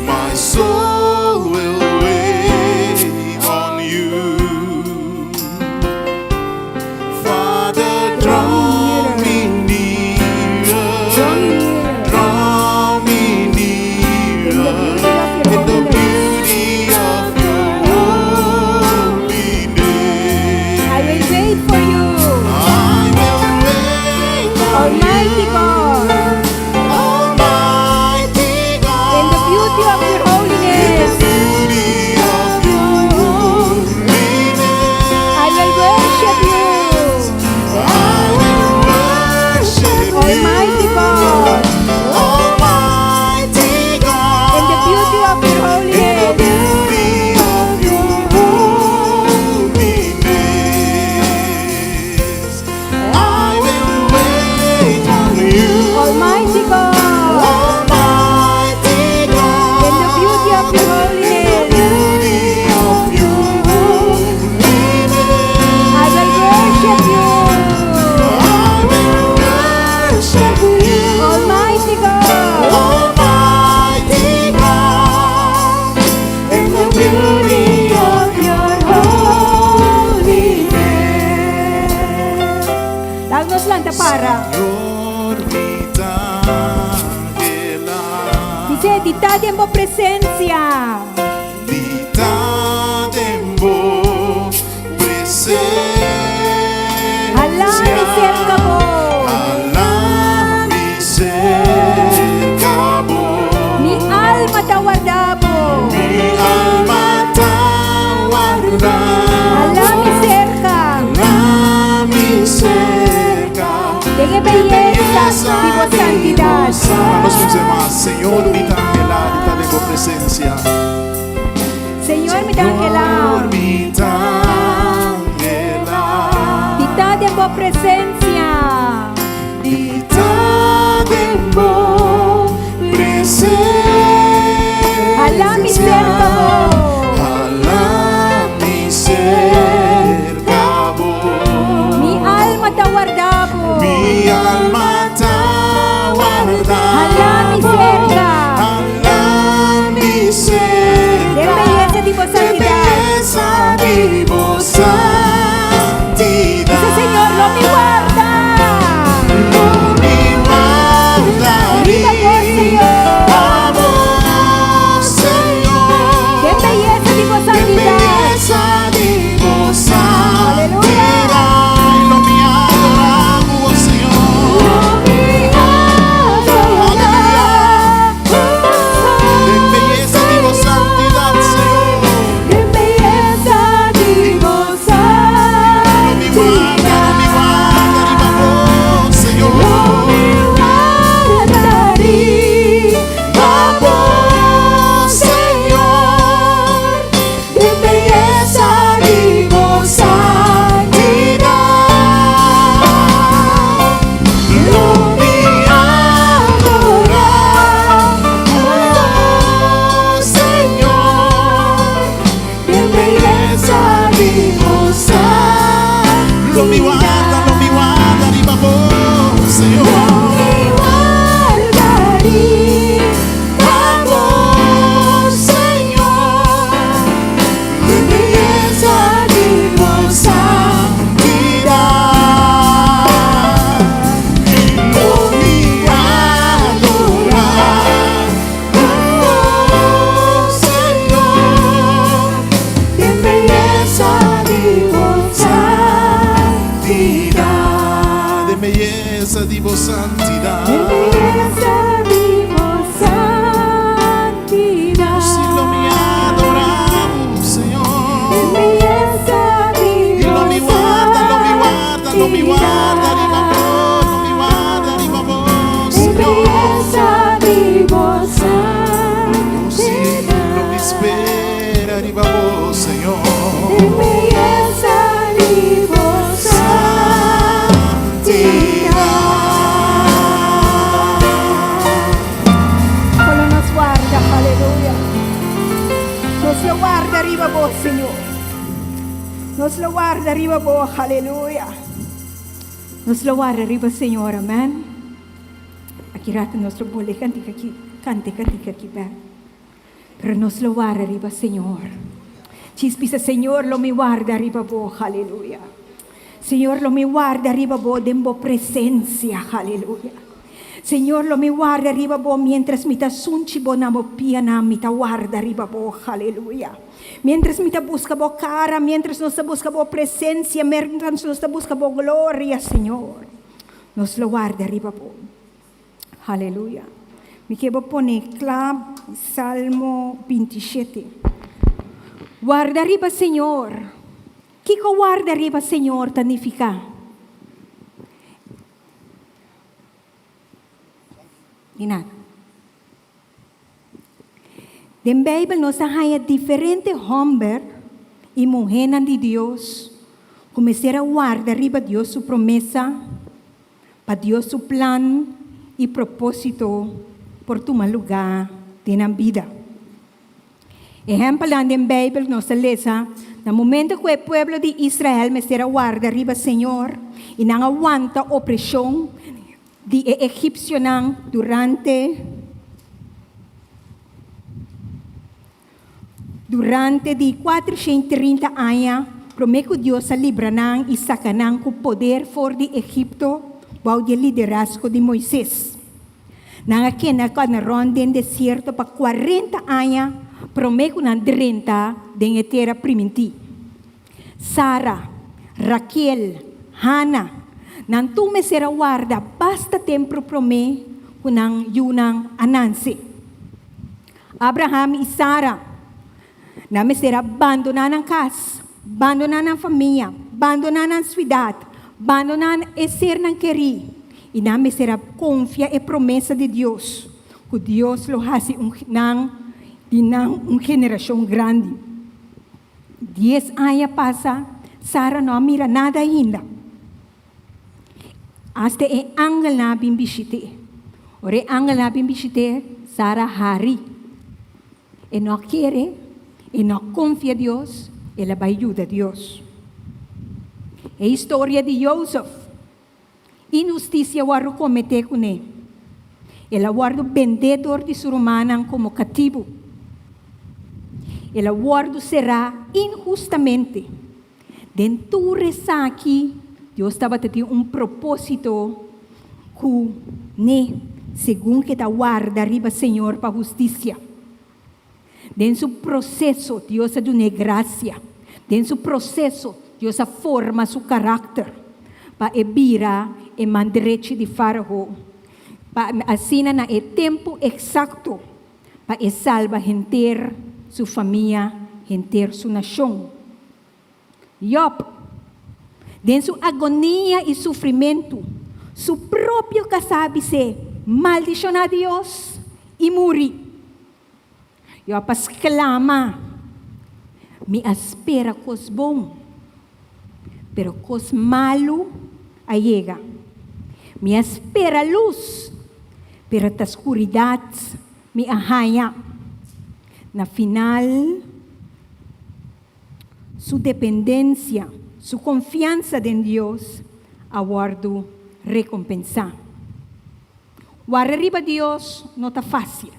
My soul will wait on you. Father, draw me nearer, draw me nearer in the beauty of your holiness. I will wait for you, I will wait for Almighty you, God, Almighty God, in the beauty of your in the holiness. beauty of your holiness. I will worship you, I will worship Almighty God, Almighty God, in the beauty of your in the holiness. beauty of your holiness. I will wait on you, Almighty God, Almighty God, in the beauty of your in the holiness. beauty of your holiness. I will worship you, I will worship you, Almighty God, Almighty God, in the beauty of your holiness. Lagnos lang ta para. Señor, mi ángela, Dice, dita mo presencia. dita tembo presencia. Hala, mi cerca mo. Hala, mi cerca mo. Mi alma tawardabo. Mi alma tawarda. Hala, mi cerca. Hala, mi cerca. Dege belleza, vivo santidad. Vamos a más, Señor, mi ángela, dita tembo presencia. Señor, mi ángela. Mi ángela, Dita mo presencia. dita Hala mi cerca mo. Hala mi cerca mo. Mi alma tawardabo. Mi alma t'aguardavo. Hala mi cerca. Hala mi cerca. De belleza di vos De belleza di vos santidad. Dice Señor, lo mi guarda. Lo mi guardaría. Amo, Señor. De belleza di vos De santidad. belleza di vos santidad. Aleluya. Y lo mi adoramos, Señor. De belleza di vos santidad, Señor. De belleza di vos Lo mi guarda, arriba vos, Señor. Vamos, Señor, de belleza di vos santidad. Lo mi adoramos, Señor, de belleza di vos santidad. Lo mi guarda, arriba vos, Señor. Vamos, Señor, de belleza di vos santidad. Lo mi adoramos, Señor, de belleza di vos santidad. De belleza di vos santidad. Si lo mi adoramos, Señor. Y lo mi guarda, arriba vos, Señor. Si lo mi espera, arriba vos, Señor. Santidad. Solo nos guarda, aleluya. Nos lo guarda arriba vos, Señor. Nos lo guarda arriba vos, aleluya. Nos lo guarda arriba, Señor, amén. Aquí rata nuestro bole, cante aquí, ¿verdad? Pero nos lo guarda arriba, Señor. Chispisa, Señor, lo mi guarda arriba vos, aleluya. Señor, lo mi guarda arriba vos, den vos presencia, aleluya. Señor, lo mi guarda arriba vos, mientras mi ta sunchi bonamo piana, mi ta guarda arriba vos, aleluya. Mientras mi ta busca vos cara, mientras nos busca vos presencia, mientras nos busca vos gloria, Señor. Nos lo guarda arriba vos. Aleluya. Me quiero poner Salmo 27. Guarda arriba, Señor. Kiko guarda arriba, Señor, tanifica. Di nada. Den Bible nos haya diferente hombre y mujer de Dios. Comenzar a guardar arriba Dios su promesa, para Dios su plan y propósito por tu mal lugar de la vida. Ejemplo en la Biblia nos lesa, no momento que el pueblo de Israel me será guarda arriba Señor y no aguanta opresión de egipcio durante de 430 años, promete Deus a livrar e sacar com o poder fora de Egipto, ao de liderazgo de Moisés. Na aquela na ronda em deserto para 40 anos, promete na 30 de terra primitiva. Sara, Raquel, Hana, nan tu me será guarda basta tempo promete kunang yunang anansi. Abraham e Sara, na me será abandonar a casa, abandonar a família, abandonar a cidade, abandonar o ser não querer. E na me será confia e promessa de Deus, que Deus lo hace uma geração grande. 10 anos passa, Sara não mira nada ainda. Hasta e angel na bimbisite. Ore angel nabi bisite Sarah Hari. E no quiere, e no confia a Dios, ela vai ayuda a Dios. É a história de Joseph. Injustiça waru comete com ele. Ela guarda vendedor de surumanan como cativo. Ela guarda será injustamente. Dentro dessa aqui, Deus estava tendo propósito que, né, segundo que da guarda arriba Senhor para justiça. Dentro do processo, Deus dá graça. Dentro do processo, Deus forma seu caráter para evitar o mandato de Faraó. Para assim, na tempo exato, para salvar gente, sua família, gente, sua nação. Job, dentro da agonia e sofrimento, seu próprio casabe se maldicionar a Deus e morrer. Job exclama, me espera coisa bom, pero coisa malo chega. Me espera luz, pero a escuridade me arranha. Na final, sua dependência, sua confiança em Deus, aguardo recompensa. Guardar arriba Deus não está fácil.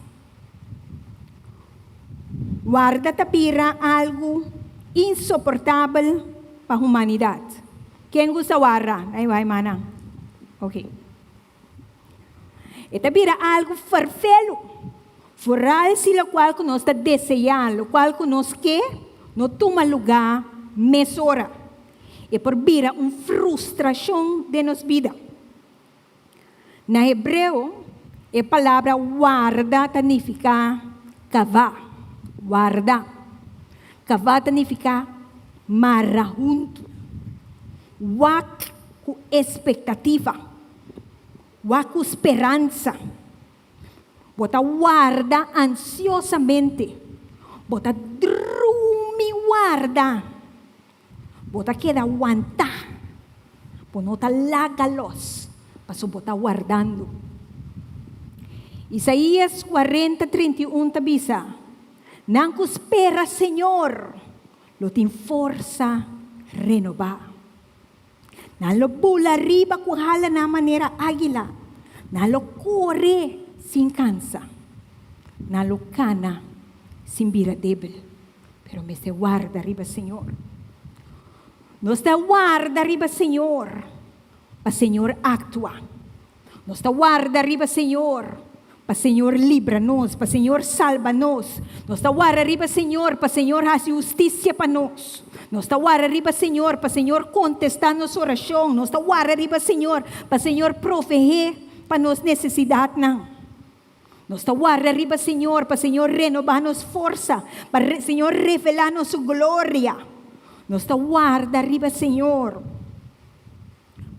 Guarda tapira algo insuportável para a humanidade. Quem gusta guarda? Aí vai, mana. Ok. E tapira algo farfelo. Fural si lo qual que nós está desejando, lo qual que nós quer, não toma lugar, mesora. E por vira frustração de nossa vida. Na hebreu, a palavra guarda significa cavar. Guarda. Cavar significa marra junto. Wak com expectativa. Wak com esperança. Bota guarda ansiosamente. Bota drumi guarda. Bota queda aguantar. Bota lagalos. Passo bota guardando. Isaías 40:31 tabisa. Não espera, Senhor, lo tem força renovar. Não lo pula arriba com hala na maneira águila. Não lo corre sem cansa. Não lo cana sem vira débil. Pero me se guarda arriba, Senhor. Nos está guarda arriba, Senhor, para Senhor actuar. Nos está guarda arriba, Senhor, para Senhor livra-nos, para Senhor salva-nos. Nos está guarda arriba, Senhor, para Senhor fazer justiça para nós. Nos está guarda arriba, Senhor, para Senhor contestar nossa oração. Nos está guarda arriba, Senhor, para Senhor proveer para nossa necessidade. Nos está guarda arriba, Senhor, para Senhor renovar nossa força, para Senhor revelar nossa glória. Nos está guarda arriba, Senhor,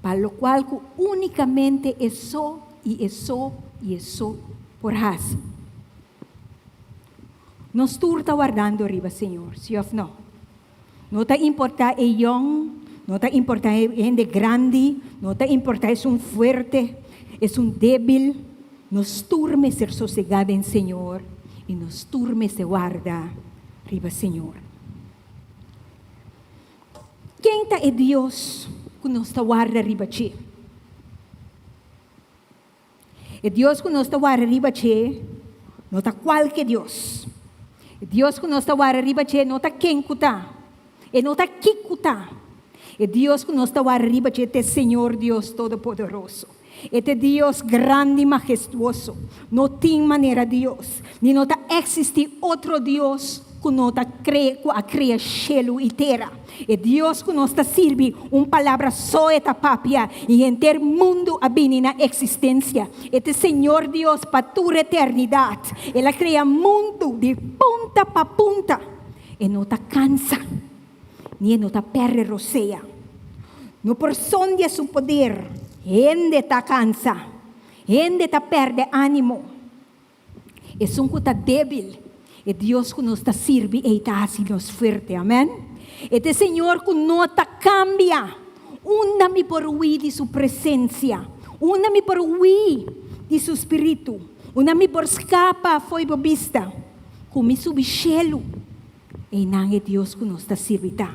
para lo qual unicamente é só e é só e é só por raça. Nós estamos guardando arriba, Senhor, sim ou não? Não está importa young, não está importa gente grande, não está importa é forte, é débil. Nós turme ser sossegados em Senhor e nós turme se guarda arriba, Senhor. Quem está é Deus que nos está guarda arriba, che? É Deus que nos está guarda arriba, che? Não está qualquer Deus. É Deus que nos está guarda arriba, che? Não está quem que está. E não está que está. É Deus que nos está guarda arriba, che? É Senhor Deus Todo-Poderoso. Este Deus grande e majestuoso. Não tem maneira Deus. Nem não está existir outro Deus que não está a criar céu e terra. É Deus que nos está servir palavra só eta papia e inteiro mundo a vir na existência. Este Senhor Deus para toda eternidade. Ele cria mundo de ponta para ponta. E não está cansa. Nem não está perde roceia. No porção de seu poder. Gente está cansa. Gente está perde ânimo. É um que está débil. É Deus que nos está servindo e está fazendo forte. Amém? Este Senhor que não está cambia. Una me por huir de sua presença. Una me por huir de seu espírito. Una mi borskapa foi bobista. Kumi subishelo. E não é Deus que nos está servindo.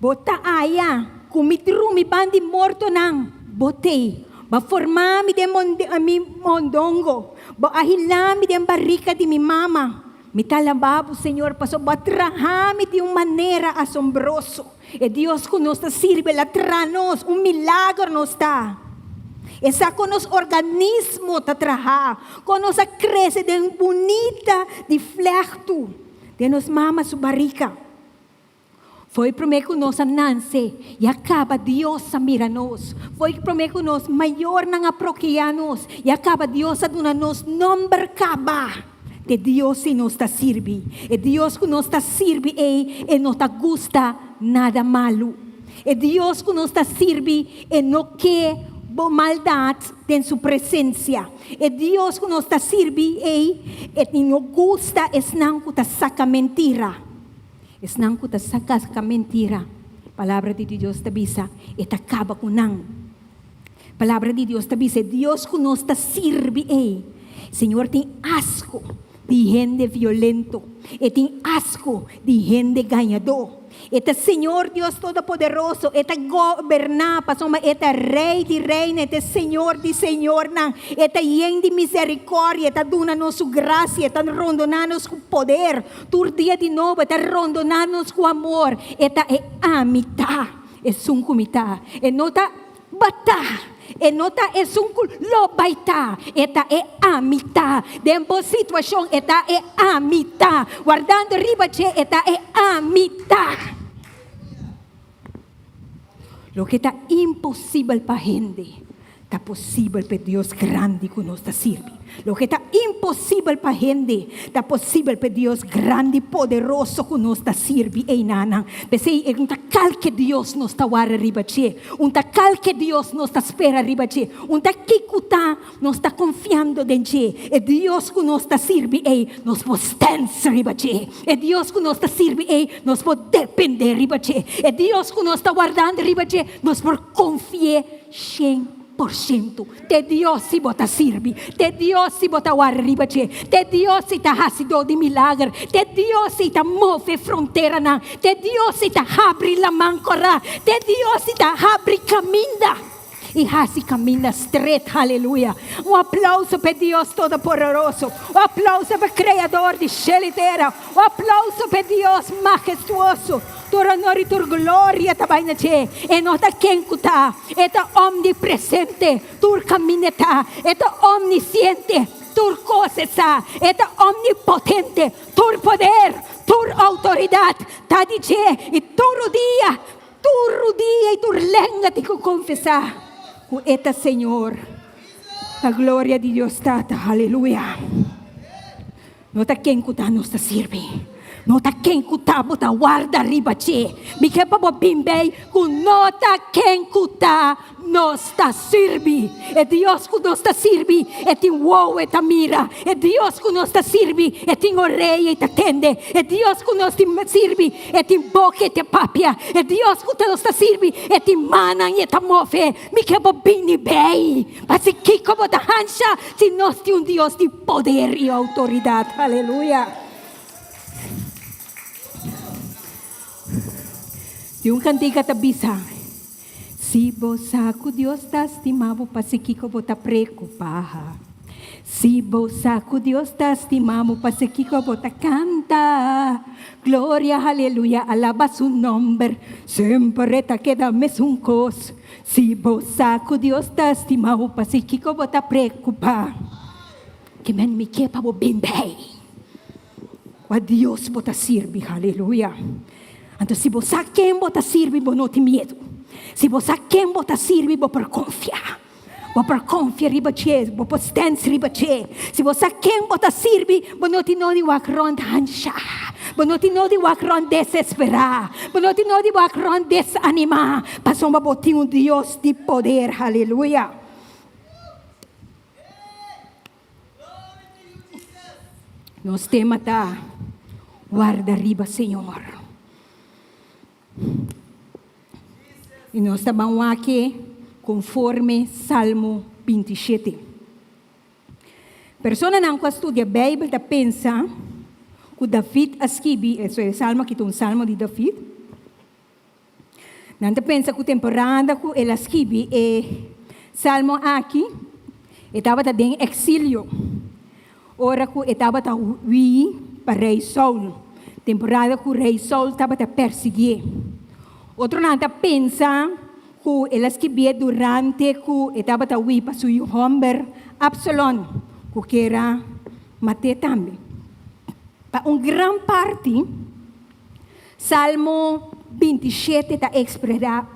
Bota aya. Kumi drumi bandi morto nang. Botei. Ba formami de mi mondongo. Ba ahilami de barrica de mi mama. Me talababo, Senhor, passou batrahami de uma maneira assombrosa. E Deus que nos sirve, lá tranos, milagre nos está. Essa com os organismos está trabalhando, com nos cresce de bonita, de flechto, de nos mama sua barriga. Foi primeiro que nós nasce e acaba Deus a mira nós. Foi primeiro que nós maior não aproquia nós e acaba Deus a dona nos nombre acaba. De Deus que nos está sirve. E Deus que nos está sirve e não está gusta nada malo. E Deus que nos está sirve e não quer maldade em sua presença. E Deus que nos está sirve e não gusta es não que está saca mentira. Es não que está saca mentira. Palavra de Deus te bisa e te acaba com não. Palavra de Deus te bisa Deus que nos está sirve Senhor tem asco de gente violento, e tem asco de gente ganhador. Este Senhor Deus Todo-Poderoso, este governar, passoma, este Rei de Reina, este Senhor de Senhor, este gente de misericórdia, este dona nossa graça, este rondonar-nos com poder, tur dia de novo, este rondonar-nos com amor, este é amita, é sunkumita, é nota batar. E nota é lobaita, eta é amita. Dempo situação, eta é amita. Guardando riba che, eta é amita. Lo que está impossível para gente, está possível para Deus grande que nos sirve. Lo que está impossível para gente, está possível para Deus grande e poderoso que nos sirve. E nana, pensei é um tacal que Deus nos está guarda ribache, um tacal que Deus nos espera ribache, um taquicutá nos está confiando em Deus. É Deus que nos sirve e nos podemos ribache. É Deus que nos sirve e nos pode depender ribache. É Deus que nos está guardando ribache, nos por confiar 100%. Te Deus se bota sirve, te Deus se bota arriba, te Deus se ta hasido de milagre, te Deus se ta move fronteira não, te Deus se ta abre la mancora, te Deus se ta abre caminho. E assim caminha estreito, aleluia. Aplauso para Deus Todo-Poderoso. Aplauso para o Criador de céu e terra. Aplauso para Deus majestuoso. Tua honor e tua glória também na te. E nota quem cuta. Eta omnipresente. Tua caminheta. Eta omnisciente. Tua coisa. Eta omnipotente. Tua poder. Tua autoridade. Tá de te. E todo dia. Todo dia e tua lenga te confessar. Eta Senhor, a glória de Deus está, aleluia. Nota quem cuta nos sirve. Nota quem cuta bota guarda ribache. Me que para bimbei com nota quem cuta nos sirve. É Deus que nos sirve. É tem uou e mira. É Deus que nos sirve. É tem orelha e tende. É Deus que nos sirve. É tem boca e te papia. É Deus que nos sirve. É tem mana e te move. Me que para bini bem. Mas que como da hancha se nós tem Deus de poder e autoridade. Aleluia. De cantiga tabisa. Se você com Deus está estimado, para se que você preocupar. Se você com Deus está estimado, para se que você canta. Glória, aleluia, alaba su nombre. Sempre te queda mesmo cos. Se você com Deus está estimado, para se que você preocupar. Que me quepa bem bem. A Deus você serve, aleluia. Então, se você quem você serve, você não tem medo. Se você quem você serve, você pode confiar. Você pode confiar em você, você pode estar em você. Se você quem você serve, você não tem nada de wakron hansha. Você não tem nada de wakron desesperar. Você não tem nada de wakron desanimar. Passou uma botinha um Deus de poder, aleluia. Nós temos tá guarda riba, Senhor. E nós estamos aqui conforme Salmo 27. Persona não que estuda a Bíblia tá pensa que David escreve, esse é o salmo que é um salmo de David. Não tá pensa que a temporada que ele escreve é salmo aqui, estava em exílio. Ora que estava para rei Saul. Temporada que o rei Saul estava a perseguir. Outro não tá pensa que ele escrevia durante que estava a para seu homem Absalom, que era matar também. Para uma grande parte, Salmo 27 está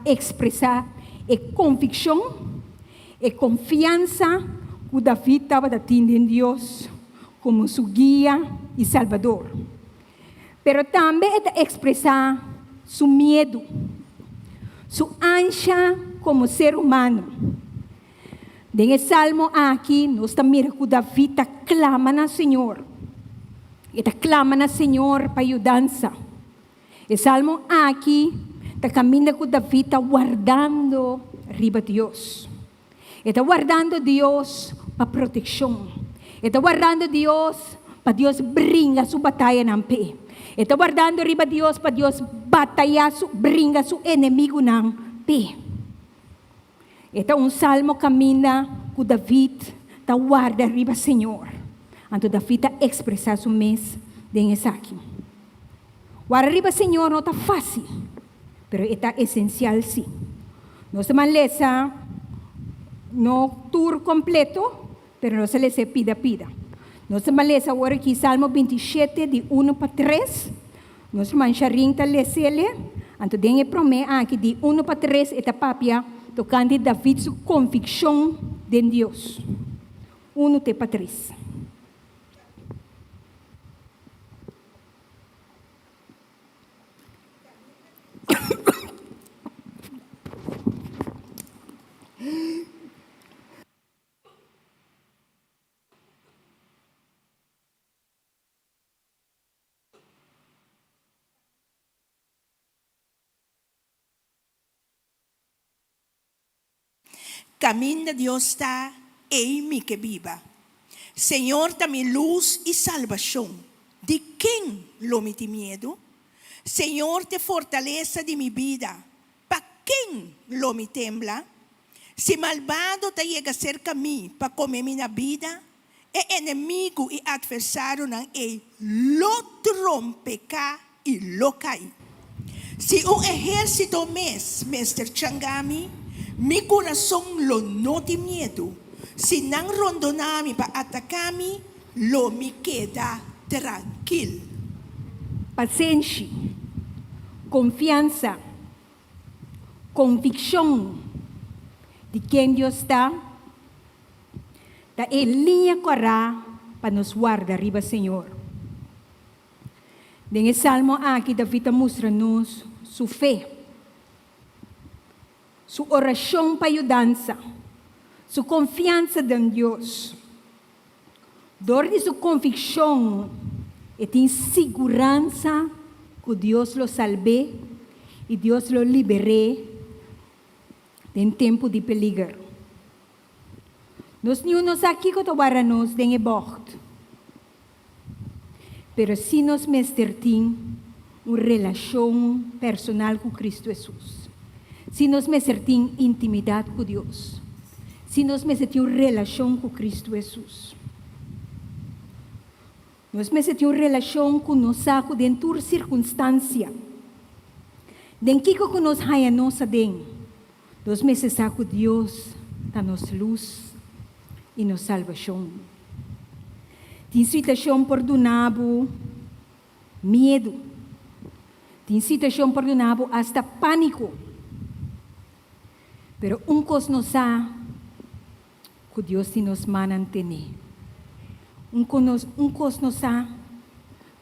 expressar a convicção, a confiança que David estava tendo em Deus como seu guia e salvador. Pero também está expressar seu medo, sua ânsia como ser humano. Nesse salmo aqui, nós também que David está clamando ao Senhor. Está clamando ao Senhor para ajudança. O salmo aqui está caminhando com David, está guardando riba Deus. Está guardando Deus para proteção. Está guardando Deus para Deus brincar sua batalha na pé. Está guardando riba Deus para Deus batalhar, brincar seu inimigo na pé. Este é um salmo que caminha com David, está guarda riba Senhor. Então David está expressando seu mês nesse aqui. Guarda riba Senhor não está fácil, mas está essencial sim. Nós estamos lendo no tour completo, mas nós lemos pida. Nós estamos lendo agora aqui Salmo 27, de 1 para 3. Nós estamos lendo ele. Então, tem a promessa aqui de 1 para 3, esta papia, tocando David sua convicção de Deus. 1 para 3. Caminho de Deus está em mim que viva. Senhor, dá-me luz e salvação. De quem lo me tem medo? Senhor, te fortaleza de minha vida. Para quem lo me tembla? Se malvado te chega cerca de mim para comer minha vida, e inimigo e adversário não é lo trompe cá e lo cai. Se um exército Mr. Changami, mi coração lo não tem medo. Se não rondonami para atacar-me, lo me queda tranquilo. Paciência, confiança, convicção de quem Deus está em linha correta para nos guardar arriba, Senhor. Nesse salmo aqui, David mostra-nos sua fé, sua oração para ajudança, sua confiança em Deus. Dor de sua convicção e tem segurança que Deus lo salve e Deus lo libere em tempo de peligro. Nós não aqui que nos em bocht. Pero se nós temos uma relação personal com Cristo Jesus, se nós temos intimidade com Deus, se nós temos uma relação com Cristo Jesus, nós temos uma relação com nós dentro de toda circunstância, dentro de que nós haya nossa dentro, nós temos que Deus está nos luz e nos salvação. Tem situação perdonável, medo. Tem situação perdonável, hasta pânico. Pero coisa nos sabe que Deus nos mantém. Coisa nos sabe,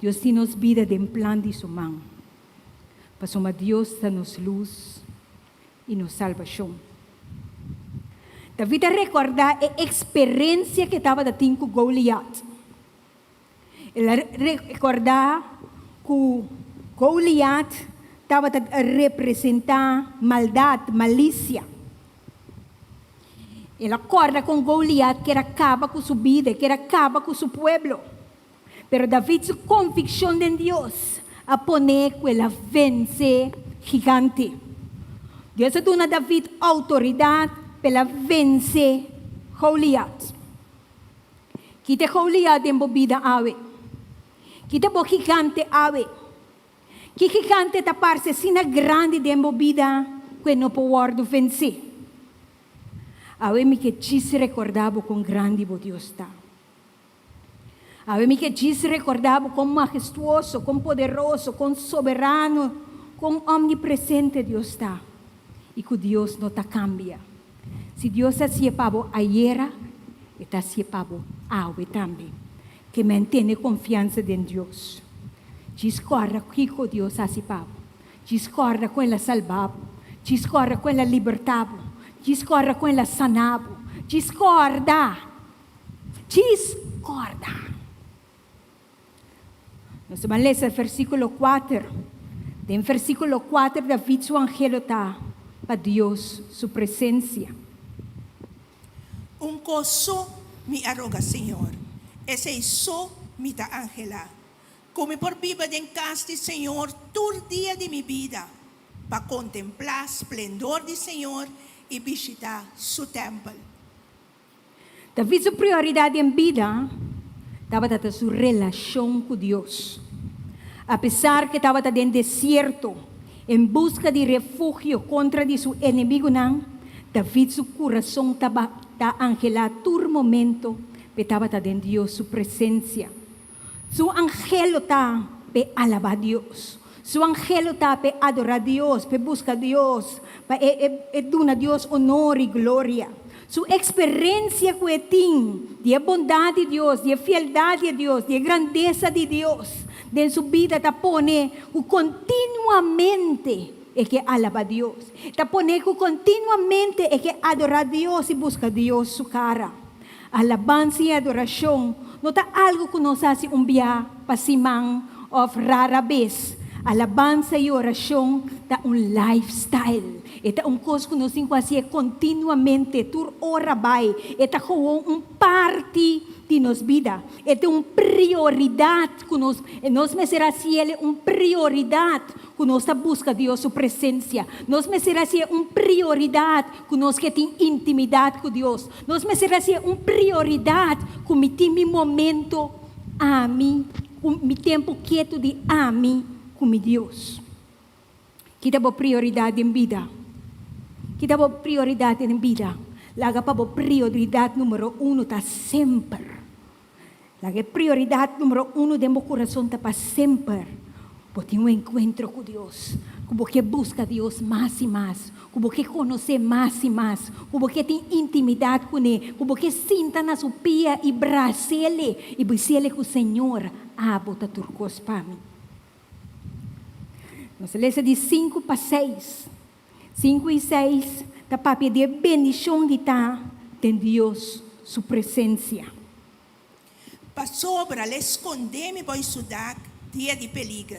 Deus nos vida de plano de sua mão. Para Deus está nos luz e nos salvação. David recordar a experiência que estava tendo com Goliat. Ele recordar que Goliat estava a representar maldade, malícia. Ele acorda com Goliat, que acaba com sua vida, que acaba com seu pueblo. Pero David, sua convicção em Deus, a poner que ela vence gigante. Deus deu a David autoridade para vencer Goliat. Kita Goliat em bobida ave. Kita bo gigante ave. Que gigante tapar-se sina grande de embobida que não pode vencer. Ave me que se recordava com grande bo Deus está. Ave me que se recordava com majestuoso, com poderoso, com soberano, com omnipresente Deus está. E que Deus não está cambia. Se Deus está pavo ayer, está pavo ave também. Que mantém confiança em Deus. Discorda com Deus assim pavo. Discorda com ela salvavo. Discorda com ela libertavo. Discorda com ela sanavo. Discorda. Nós vamos ler o versículo 4. Em versículo 4, David, seu angelo está para Deus, sua presença. Coso me arroga, Senhor. Esse isso me dá ángela. Como por viva de encaste, Senhor, todo dia de minha vida, para contemplar o esplendor do Senhor e visitar seu templo. David, sua prioridade em vida estava a sua relação com Deus. Apesar que estava em deserto, em busca de refúgio contra de seu inimigo, David, seu coração estava angelado todo momento, estava em Deus, sua presença. Su angelo está para alabar a Deus. Su angelo está para adorar a Deus, para buscar a Deus, para dar a Deus honor e glória. Su experiência com ele de bondade de Deus, de fieldade de Deus, de grandeza de Deus, em sua vida está pone continuamente é que alaba a Deus. Está pone continuamente é que adorar a Deus e buscar a Deus sua cara. Alabança e adoração não está algo que nós fazemos dia pasimang ou rara vez. Alabança e oração está lifestyle. Está coisa que nós temos que fazer continuamente, tur hora vai. Está como parte de nossa vida. Está prioridade que nós me será prioridade que nós busca Deus sua presença. Nós me será prioridade que nós que tem intimidade com Deus. Nós me será prioridade que me tem momento a mim, mi tempo quieto de a mim com Deus. Kita bo prioridade em vida. Kita bo prioridade em vida. Laga pa bo prioridade número 1 tá sempre. Laga prioridade número 1 de meu coração tá para sempre. Porque um encontro com Deus. Como que busca Deus mais e mais. Como que conhecer mais e mais. Como que tem intimidade com Ele. Como que sinta na sua pia e braçele. E braçele com o Senhor. Bota turcos para mim. Nós lemos de 5 para 6. 5 e 6. Da papel de bendição de estar em Deus, sua presença. Para sobra, le esconder-me para estudar dia de peligro.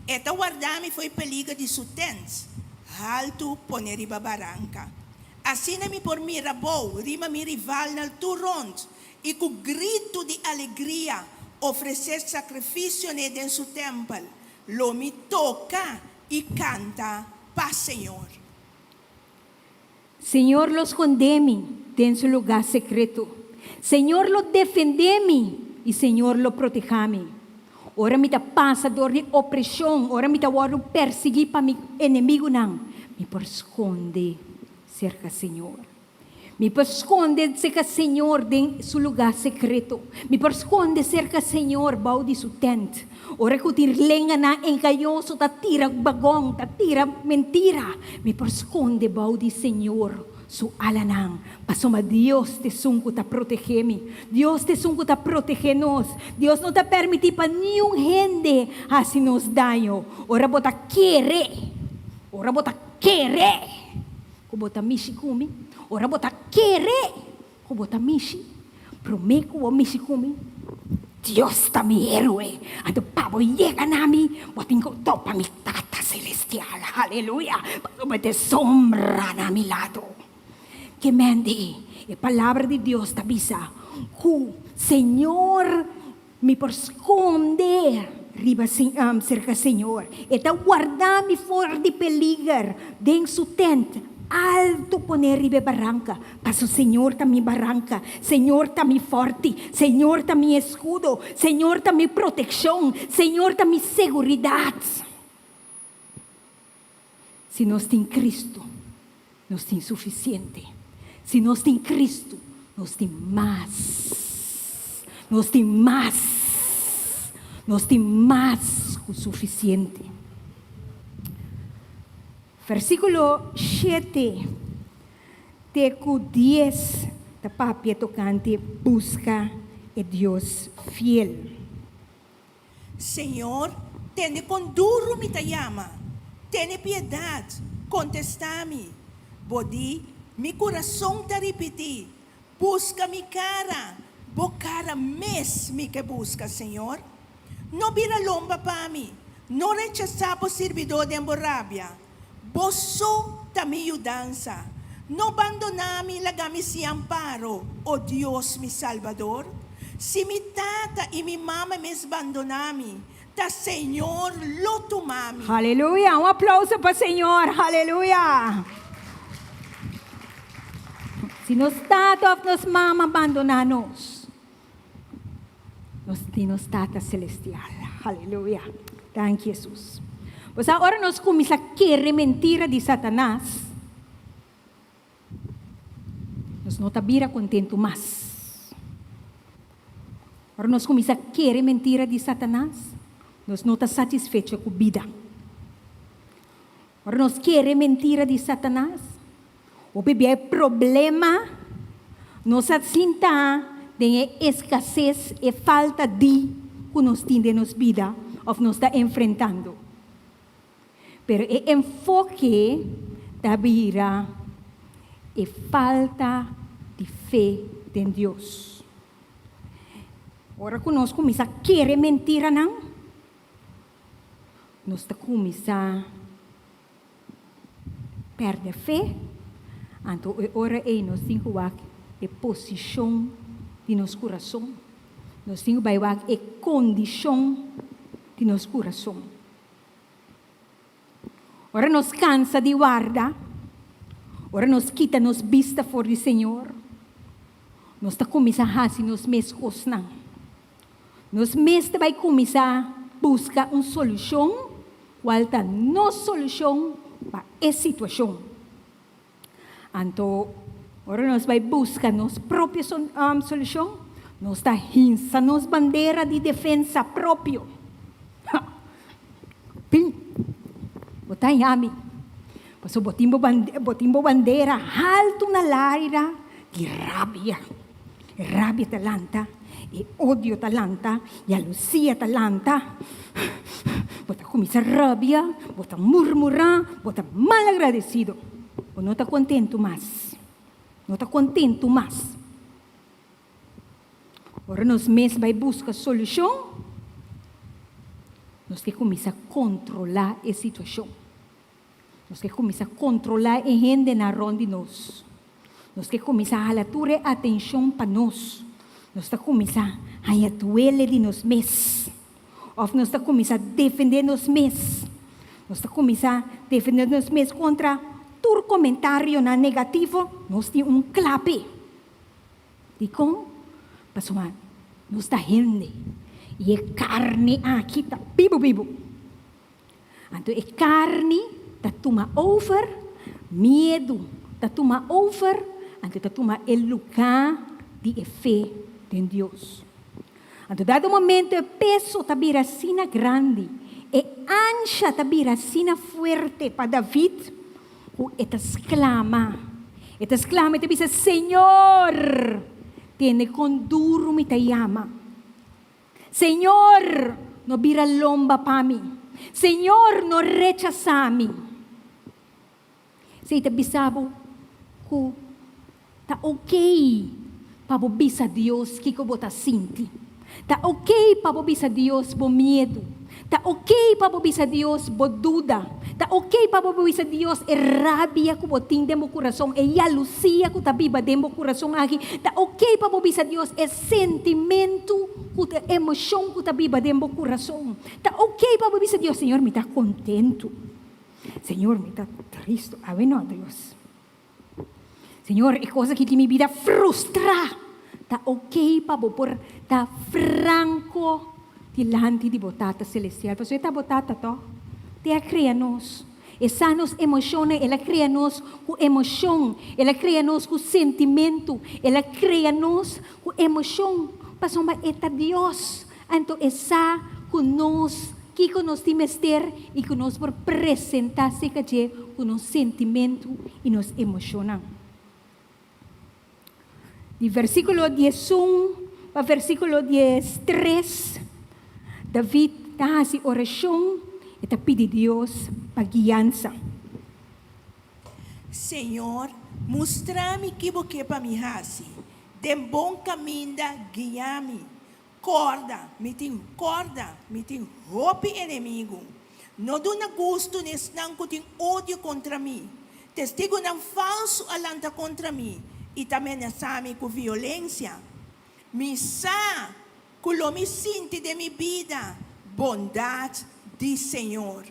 Eta guardar-me foi peligro de sutens. Alto poner iba barranca. Assim me por mi rabou, rima mi rival na turront. E com grito de alegria, oferecer sacrifício em seu templo. Lo me toca e canta para Senhor. Senhor, los condeme en su lugar secreto. Señor, lo defendeme y Señor, lo protejame. Ora me ta pasa dor de opressão, ora me ta waro perseguir para mi inimigo não. Me esconde cerca Senhor. Me esconde cerca Senhor em seu lugar secreto. Me esconde cerca Senhor bau de su tent. Ora que tir lenga na engaioso ta tira bagong, ta tira mentira. Me esconde bau de Senhor. Su alanang, pasoma Dios te sungko ta protege-me. Dios te sungko ta protege-nos. Dios não ta permitir para nenhum gente assim nos daño. Ora bota querer. Ora bota querer. Ko bota mishi kumi. Ora bota querer. Ko bota mishi. Prometo o mishi kumi. Dios ta mi héroe. Ando pavo llega nami. Botin ko topa mi tata celestial. Aleluya. Pasoma te sombra na mi lado. que mande. A palavra de Deus está bisa. O Senhor me por esconder riba cerca Senhor. Eta guardar-me fora de peligro, dentro su tent, alto poner riba barranca. Mas o Senhor está mi barranca, Senhor está mi forte, Senhor está mi escudo, Senhor está mi proteção, Senhor está mi seguridade. Se nós tem Cristo, nós tem suficiente. Se nós tem Cristo, nós tem mais. Nós tem mais. Nós tem mais que o suficiente. Versículo 7. Teco 10. Da papia tocante. Busca a Deus fiel. Senhor, tende com duro me llama. Tene piedade, contesta-me. Bodi, mi coração te repetir. Busca mi cara. Bo cara mes mi que busca, Senhor. Não vira lomba para mim. Não rechazar o servidor de emborrabia. Boso ta mi dança. Não abandonar-me, lagar-me se amparo. Oh Deus, mi Salvador. Se mi tata e mi mama me abandonar-me, ta Senhor lo tomar-me. Aleluia. Aplauso para o Senhor. Aleluia. Se nos tata of nos mama abandonar-nos, nos tata celestial. Aleluia. Thank you, Jesus. Pois agora nós começamos a querer mentira de Satanás. Nós não estamos contentes mais. Agora nós começamos a querer mentira de Satanás. Nós não estamos satisfeitos com a vida. Agora nós queremos mentira de Satanás. O bebê é problema. Nós sentimos tem escassez e falta de que nós temos na nossa vida, ou nós estamos enfrentando. Pero o enfoque da vida é falta de fé em Deus. Agora que nós começamos a querer mentira, não? Nós começamos a perder fé. Então, agora nós temos a posição de nosso coração. Nós temos a condição de nosso coração. Ora nós cansa de guarda. Ora nós quita nos vista for o Senhor. Nós está começando a fazer nos mesmos não. Nós mesmos vai começar a buscar uma solução. Qual está nossa solução para essa situação? Então, ora nós vai buscar nossa própria solução. Nós está hinsa nos bandeira de defesa próprio. Pim. Botar em ami. Passo botimbo bandeira alto na laira de rabia. Rabia talanta. E odio talanta. E a Lucia talanta. Bota começar rabia. Bota murmurar. Bota mal agradecido. Ou não está contento mais. Não está contento mais. Ora nós mesmos vai buscar solução. Nós que começar a controlar a situação. Nós que começar a controlar a gente na ronda de nós. Nós que começar a atuar atenção para nós. Nós que começar a atuar de nós mesmos. Ou nós que começar a defender nós mesmos. Nós que começar a defender nós mesmos contra todo comentário negativo. Nós temos clape. De como? Pastor, nós está gente. E é carne aqui, está bibo. Então, é carne, está toma over, medo, está toma over, então está toma o lugar de fé em Deus. Então, dado momento, o peso está viracina grande, e ancha está viracina forte para David, o exclama, e diz, Senhor, tiene con duro mi te llama. Señor, no vira lomba para mí. Señor, no rechaza mí. Se te bisabo, que está ok para bisa Dios que eu bota sinti. Está ok para bisa Dios bo medo. Tá ok para bisa Dios boduda. Tá ok para bisa Dios rabia que botin demo coração, jalusia que tá viva demo coração aqui. Tá ok para bisa Dios sentimento, que emoção que tá viva demo coração. Tá ok para bisa Dios, Senhor, me tá contento. Senhor, me tá triste. A ver, não, Deus. Senhor, é coisa que minha vida frustra. Tá ok para por tá franco dilante de botata celestial. Pastor, esta botata to, te cria nos. Essa nos emoções, ela cria nos com emoção, ela cria nos com sentimento, ela cria nos com emoção. Pastor, mas esta Deus, então essa com nós, que nos timester e que nos por apresentar-se com nos sentimento e nos emocionam. De versículo 11 para versículo 13, David está assim oração e está pedindo Deus para guiança. Senhor, mostra-me que você para mim hasi. De bom caminho guia-me. Corda, me tem roupa inimigo. Não dou gosto nesse não que tem ódio contra mim. Testigo não falso alanta contra mim. E também nasame com violência. Me sa, que me sinto de minha vida, bondade de Senhor.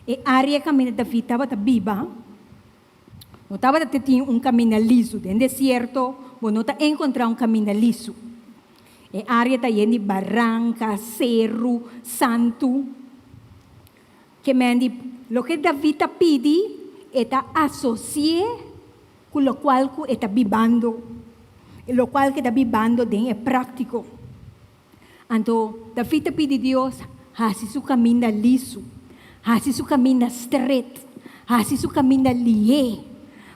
E área caminho da vida estava viva. Não estava tendo caminho liso. No deserto, não está encontrar caminho liso. E área está de barranca, cerro, santo. Que mendi, lo que David pede, está asociado con lo cual que está vivando, lo cual que está vivando es práctico. Entonces, David te pide a Dios, hace su camino liso, hace su camino straight, hace su camino lié.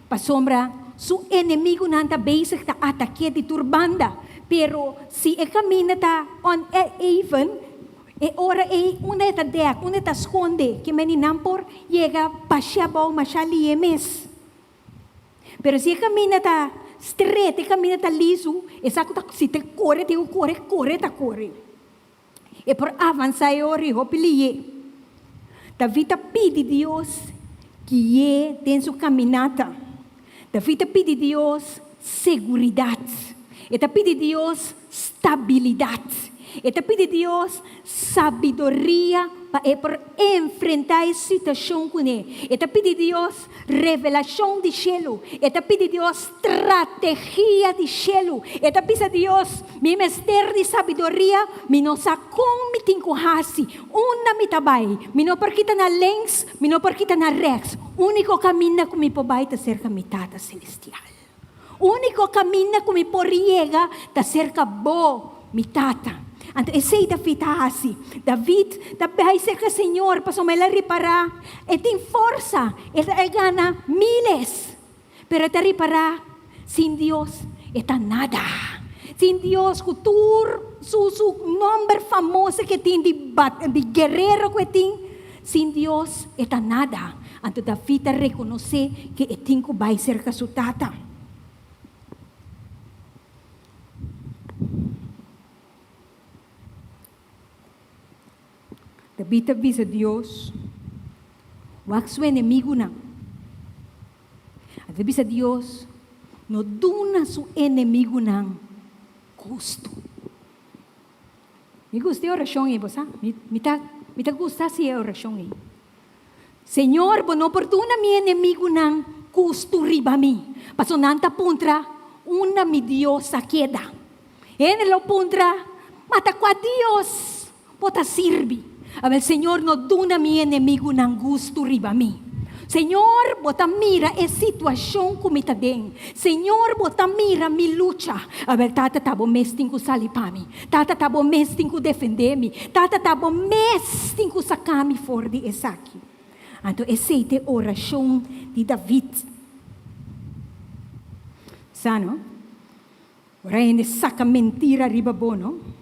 Para sombra, su enemigo no está bezig está ataque de turbanda, pero si el camino está on even, ora una está dek, una está esconde, que meni nampor llega pashabao mashali mes. Pero si el camino está straight, el camino está liso, si te corre, corre. E por avançar eu pili. David pide a Deus que tem sua caminhada. David pede a Deus seguridade. E pede a Deus estabilidade. E pede a Deus sabedoria para enfrentar a situação com ele. E pede a Deus revelação de céu. E pede a Deus estratégia de céu. E pede a Deus mi mestre de sabedoria, mi não sacou, mi tinko hasi. Una mi tabay, mi não perquita na lens, mi não perquita na rex. Único caminho que mi pobay ta cerca mi tata celestial. Único caminho que mi poriega ta cerca bo mi tata. Então, esse David assim. David, vai ser que o Senhor, para ele reparar, ele tem força, ele gana miles. Pero ele reparar, sem Deus, está nada. Sem Deus, su nome famoso que tem de guerreiro que tem, sem Deus, está nada. Então, David reconhece que ele tem que vai ser que sua tata. David avisa a Deus, wag su enemigo na. At avisa a Deus, no duna su enemigo ng gusto. Me gusta a oração e bosa. Me gusta si a oração e. Senhor, bono oportuna mi enemigo ng gusto riba mi. Pasonanta puntra, una mi Dios queda. En lo puntra, mata qua Dios, pota sirvi. Abel, Senhor, no duna mi enemigo ng gusto riba mi. Senhor, bota mira a situação como está bem. Senhor, bota mira mi lucha. Abel, tata tabo mesting ko salipami. Tata tabo mesting ko defender-me. Tata tabo mesting ko sakami for di esaki. Então, essa é a oração de David. Sano? Ora, ele saca mentira riba bono.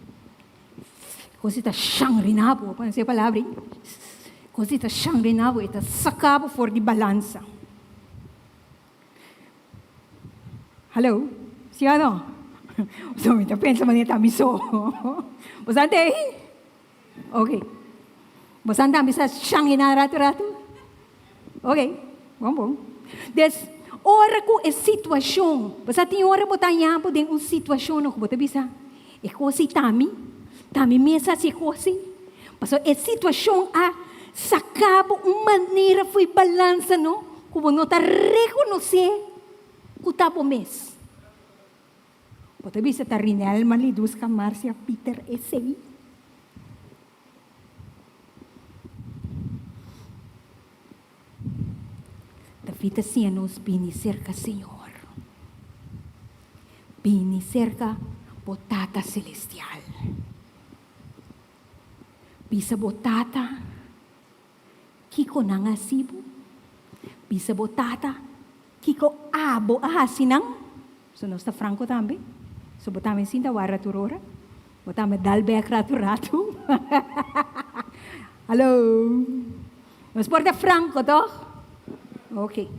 Così está shangrinabo, quando se palavra, così está shangrinabo, está sacabo for di balança. Hello? Si ano? So, pensa man niya tamiso. Bastante? Okay. Bosan dami sa siyang inarato-rato? Okay. Bom. Des, ora ko é sitwasyon. Basta tem ora botar yampo din un sitwasyon ko bota bisa. E kosi tami mesa si kosi. Basta é sitwasyon a sacabo maneira foi balança no, como não tá reconhecer que tá po mes. Bota bisa ta rinel malidus ka Marcia Peter essay. Fita nos bini cerca, Senhor. Bini cerca, botata celestial. Bisa botata, kiko nangasibo. Bisa botata, kiko abo ahasinang. So, nós está franco também. So, botame sinta wara turora. Botame dalbek rato. Hello. Nós porta franco, toch? Ok.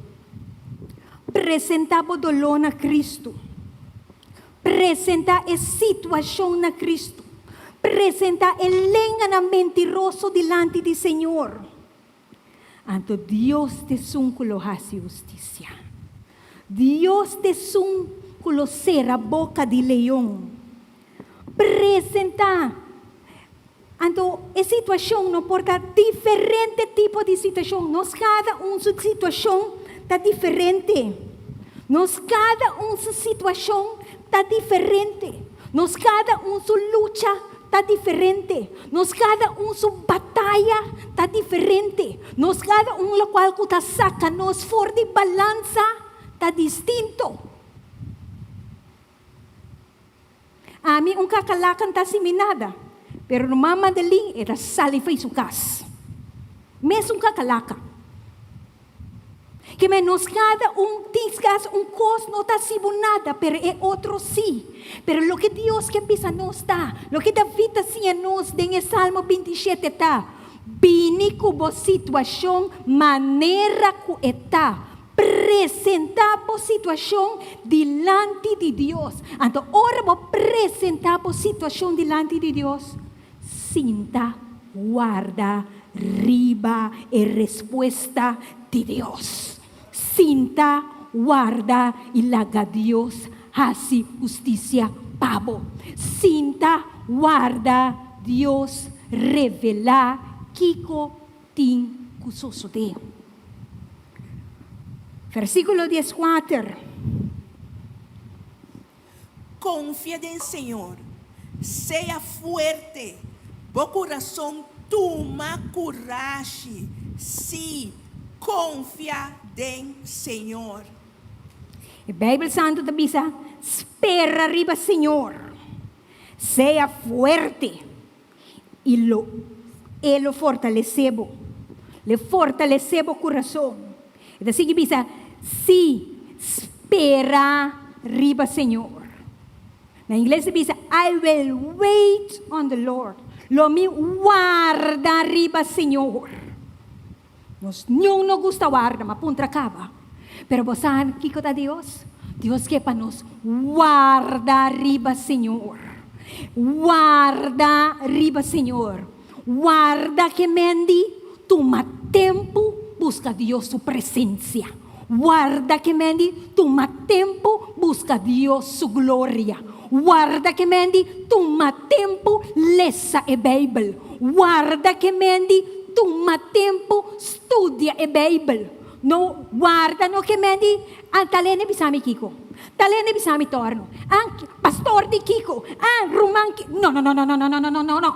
Presentava dolor na Cristo. Presenta a situação na Cristo. Presenta el engano mentiroso delante do Senhor. Anto Deus te sunculo hace justicia. Deus te sunculo ser a boca de leão. Presenta. Então, a situação não porta diferente tipo de situação. Nós cada sua situação está diferente. Nós cada sua situação está diferente. Nós cada sua luta está diferente. Nós cada sua batalha está diferente. Nós cada la qual que está saca nós fora de balança está distinto. A mim kakalakan está seminada. Pero no mamadaling, era salifay sukas. Mesmo kakalaka. Que menos cada tisgas cos no está sibunada, pero é outro sí. Pero lo que Dios que pisa nos está, lo que David hacía nos en el Salmo 27 está, bini kubo situação, maneira ku está, apresentar a situação delante de Deus. Então, ora vou apresentar a situação delante de Deus. Sinta, guarda, riba e resposta de Deus. Sinta, guarda e laga Deus, hace justicia pavo. Sinta, guarda, Deus revela kiko tin kusoso de. Versículo 14. Confía en el Señor, sea fuerte, bo coração toma coragem, sim, confia en Señor. A Bíblia Santa te dice, espera arriba Señor, sea fuerte y lo fortalecebo, le fortalecebo coração. E assim que diz, sim, espera arriba Señor. Na inglês diz, I will wait on the Lord. Lo me guarda arriba Señor. Nós não gusta guarda, mas puntra acaba. Pero você sabe que é Deus? Deus quer para nós guarda arriba Señor. Guarda arriba Señor. Guarda que mendi, toma tempo, busca Deus sua presença. Guarda que mendi, toma tempo, busca Deus sua glória. Guarda que mendi, toma tempo, lesa a Bíblia. Guarda que mendi, toma tempo, studia a Bíblia. No, guarda no que mendi, talene bisami Kiko. Talene bisami torno. Pastor di Kiko. Roman Kiko. No.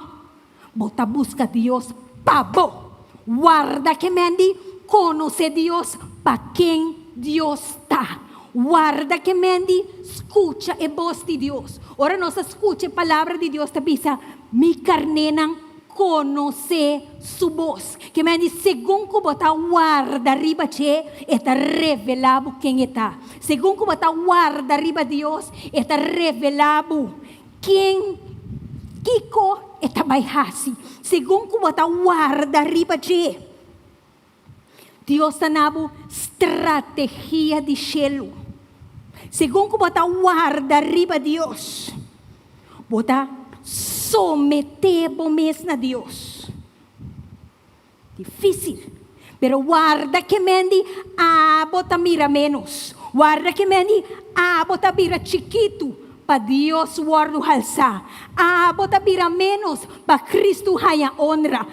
Bota busca Deus, pabo. Guarda que mendi, conoce Deus, para quem Deus está. Guarda que mendi, escucha a voz de Deus. Ora nós escucha a palavra de Deus, te bisa, mi carnenan conoce su voz. Que mendi, según que bota guarda arriba che, está revelado quem está. Según que bota guarda arriba Deus, está revelado quem Kiko está baihasi. Según que bota guarda arriba che, Deus está na estratégia de cielo. Según que bota guarda arriba Deus, bota someter mesmo na Deus. Difícil. Pero guarda que mendi, bota mira menos. Guarda que mendi, bota mira chiquito. Para Deus guarda halsa. Bota mira menos. Para Cristo haya honra.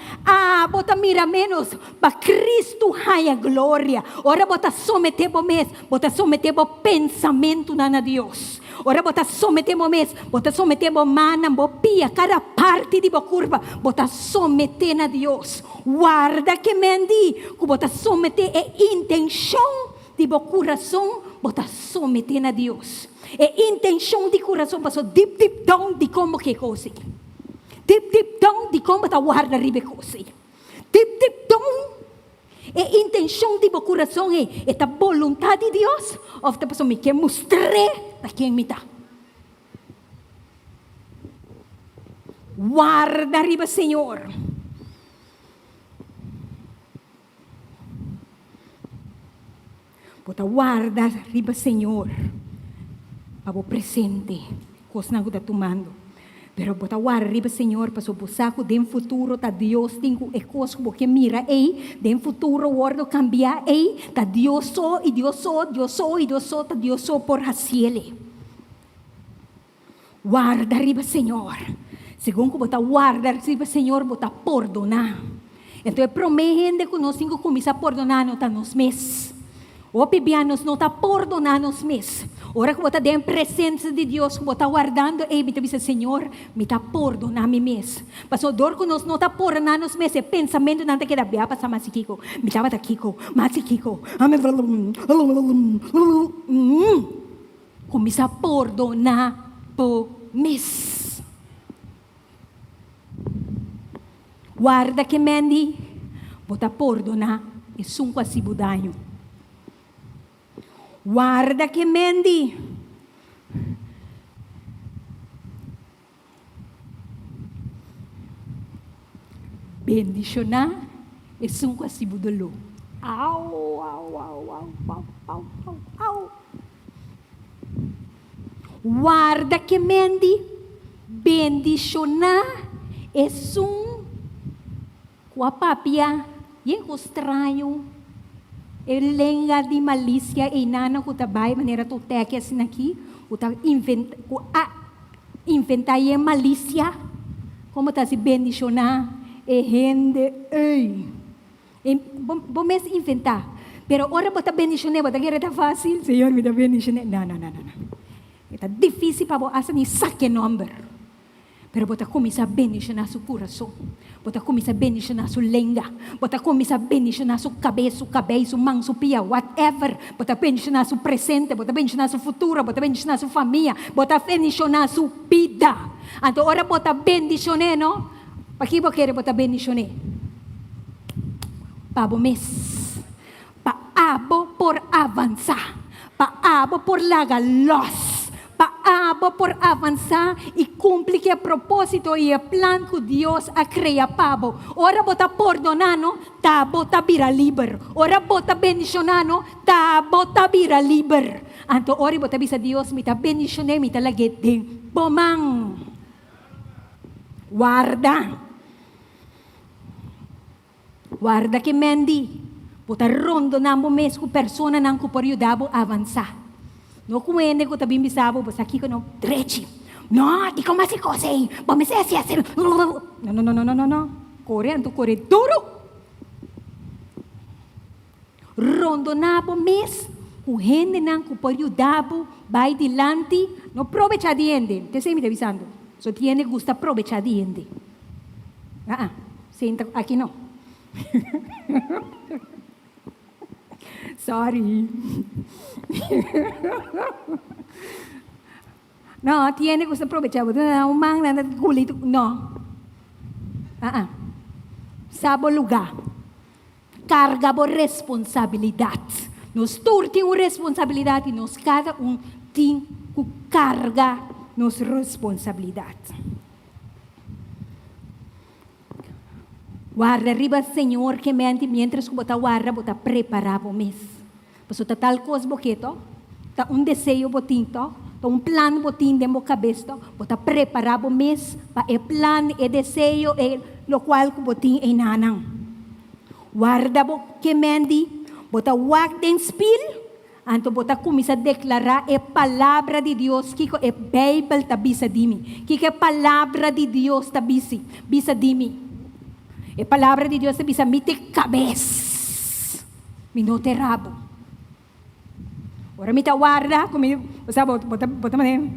Bota mira menos. Para Cristo haya glória. Ora bota someter mesmo. Bota someter pensamento na Deus. Ora bota someter mesmo. Bota someter mana, pia, cada parte de curva. Bota someter na Deus. Guarda que mendi. Bota someter intenção de coração. Bota someter na Deus. Intenção de coração passou deep down de como que coisa. Deep down de como tá guarda ribe coisa. Deep down. Intenção de coração é a vontade de Deus. Ou a pessoa me quer mostrar para quem me dá. Guarda riba, Senhor. Bota guarda riba, Senhor. Para o presente, coisa não está tomando. Pero bota guarda riba, Senhor, para o saco de futuro, tá Deus tem é coisa que mira aí, de futuro o ordo cambiar aí, tá Deus só e Deus só, Deus só e Deus só, tá Deus só por haciele. Guarda riba, Senhor. Segundo bota guarda riba, Senhor, bota perdonar. Então é promete que nós temos que começar a perdonar nos meses. O pibianos não está perdonando os meses. Ora que você tem a presença de Deus, que você está guardando, e me diz, Senhor, me está perdonando meu mês. Mas o dor que nós não está perdonando os meses, é pensamento não que dá bem para mais Kiko, me estava da Kiko, mais Kiko. Começa a perdonar por mês. Guarda que mendi, você perdonar, e sunco a sibudanho. Guarda que mendi. Bendicionar e sunco assim budolo. Au. Guarda que mendi. Bendicionar e sun com a papia e estranho. Lenga de malícia e nana que tabay maneira tu teke assim aqui, o tá inventar e malícia, como tá se bendicionar e rende, bom mês inventar, pero ora bota bendicionar, bota que era fácil, Senhor me dá bendicionar, não, é difícil para você nem saque número. Pero bota começar a bendicionar seu coração. Bota começar a bendicionar sua lenga. Bota começar a bendicionar seu cabelo, mão, sua pia, whatever. Bota bendicionar seu presente. Bota bendicionar seu futuro. Bota bendicionar sua família. Bota bendicionar sua vida. Então, ora bota bendicionar, não? Para que você quer botar bendicionar? Para o mês. Para por avançar. Para por largar los. Por avançar e cumprir que propósito e o plano que Deus a criar para. Ora bota perdonando, tá bota vira livre. Ora bota bendicionando, tá bota vira livre. Então ora bota bisa Deus me tá bendicionando, me tá lagete. Bomang. Guarda que mendi. Bota rondo na mo mes ku persona nang ku periodabo avançar. No kumende ko tabi bisabo basta aqui ko no trechi. No, di ko masikosei. Bomese assim. No. Correndo duro. Rondo na bo mes ku hende nang ku periodabo vai dilante, no provecha diende. Te sei me avisando. So tiene gusta aprovechar diende. Senta aqui não. Sorry. No, tiene que aprovechar. Un man na gulito. No. Sabo lugar. Carga por responsabilidade. Nós todos temos responsabilidade e nós cada tem que carga nossa responsabilidade. Guarda riba, Senhor, que mente, mientras que você guarda, você prepara o mês. Porque tal coisa, boqueto, tá desejo botinto, Então, plan botin dentro da cabeça, bota preparar o mês para o plan, o desejo, o qual botin em nanang. Guarda bo que mendi, bota wak den spil, anto bota começa a declarar a palavra de Deus, que é Bíblia tá bisa dimi, que é palavra de Deus tá bisa dimi. A palavra de Deus tá bisa mite cabeça, minote rabo. Ora mita guarda, como bota mané.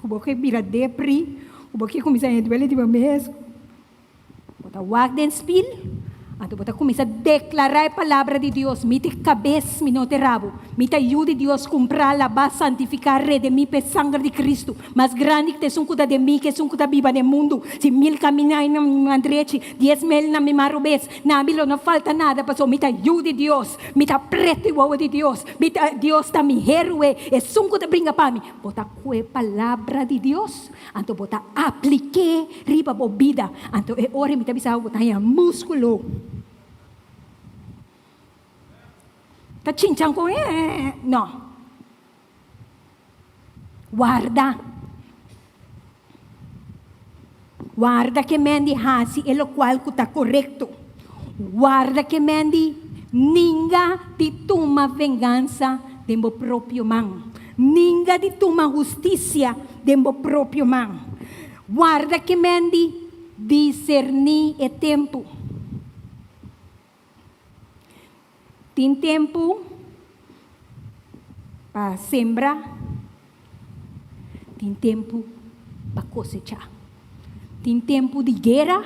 Kubo que vira depri, kubo que começa a duele de mês. Bota wak den spil, anto bota começa a declarar a palavra de Deus, mite cabeça, minote rabo, mite ajude Deus comprar, lavar, santificar, redimir pe sangue de Cristo, mais grande que te cuida de mim, que cuida viva no mundo, se 1000 caminhar na minha direita, 10.000 na minha marubes, na milo não falta nada, pastor, mite ajude Deus, mite preto igual de Deus, mite Deus tá me herói, é sunco de brinca para mim, bota com a palavra de Deus, anto bota aplique riba bobida, anto é hora mite bisa bota músculo. Tá chinchang ko no. Guarda. Guarda que mendi hasi e lo qual que tá correto. Guarda que mendi ninga ti toma vingança dembo próprio man. Ninga ti toma justiça dembo próprio man. Guarda que mendi discernir e tempo. Tem tempo para sembrar, tem tempo para cosechar, tem tempo de guerra,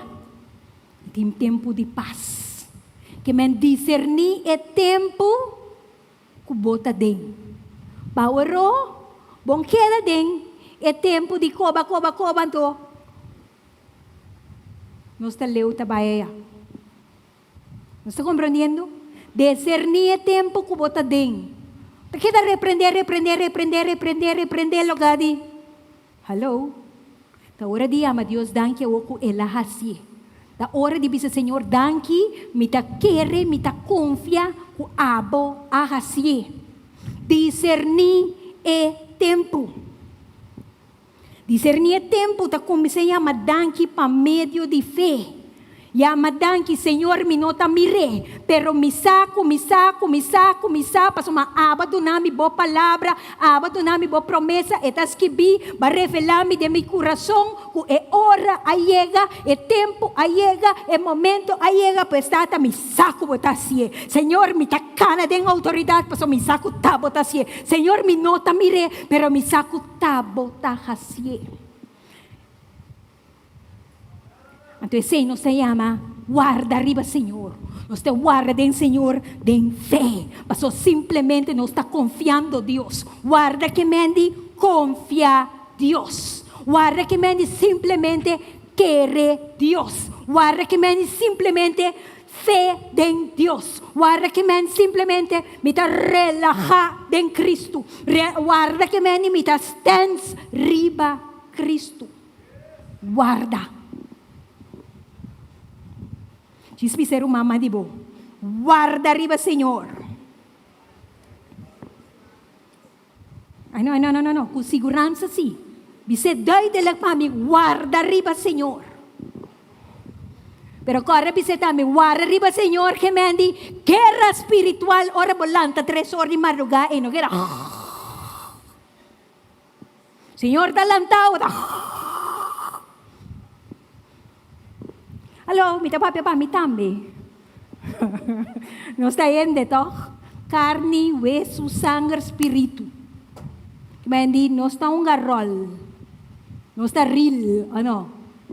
tem tempo de paz. Que men discernir é tempo que bota dentro. Powerô, bom queda dentro, é tempo de coba, então. Nós está leu tabaia. Nós está compreendendo? Discernir é tempo que bota dentro. Kita reprender lugar di. Hello? Ta hora di ama Dios danke oku elahasi. Ta hora di bisa Senhor danke, mita quere, mita confia ku abo ahasi. Discernir é tempo. Discernir é tempo ta comecei a danke pa medio de fé. Yamadan que Senhor me nota mire, pero me saco, passo uma abandonami boa palavra, abandonami boa promessa, etas que vi, va revelar-me de meu coração, que é hora a chega, é tempo a chega, é momento a chega, pues tata me saco botasie. Senhor me tacana de autoridade, passo me saco ta botasie. Senhor me nota mire, pero me saco ta botasie. Então, esse nos chama guarda arriba, Senhor. Nós te guarda em Senhor, em fé. Mas simplesmente nós está confiando Deus. Guarda que mendi confia Deus. Guarda que mendi simplesmente querer Deus. Guarda que mendi simplesmente fé em Deus. Guarda que mendi simplesmente me está relajar em Cristo. Guarda que mendi me está stands riba Cristo. Guarda. Diz ser uma mamá de bo. Guarda arriba, Senhor. Ai, não. Com segurança, sim. Você dói de lá para mim. Guarda arriba, Senhor. Pero agora você também. Guarda arriba, Senhor. Que mendi. Guerra espiritual. Ora volanta 3 horas de madrugada. E não guerra. Senhor, está lantado. Alô, me tapa me tambe. Não está indo, toh? Carne, hueso, sangue, espírito. Que mendi, não está garrol. Não está real, ano?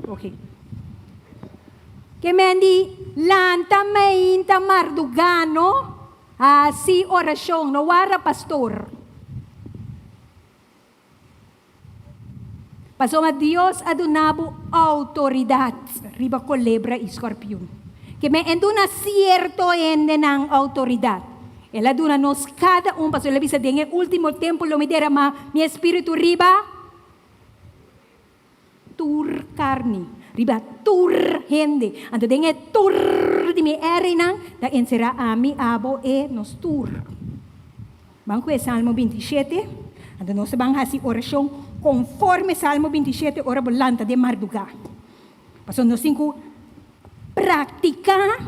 Ok. Que mendi, lanta meinta mardugano, assim oração, não era pastor. Pasó a Dios adunabo autoridad, riba culebra y escorpión. Que me enduna cierto ende ng autoridad. Él aduna nos cada pasó la visa en el último tiempo lo me dera mi espíritu riba tur carne, riba tur gente. Anto den tur di mi erinang da ensera ami abo nos tur. Banco é Salmo 27. Então nós vamos fazer oração conforme Salmo 27, ora volanta de madrugada. Pastor, nós temos que praticar,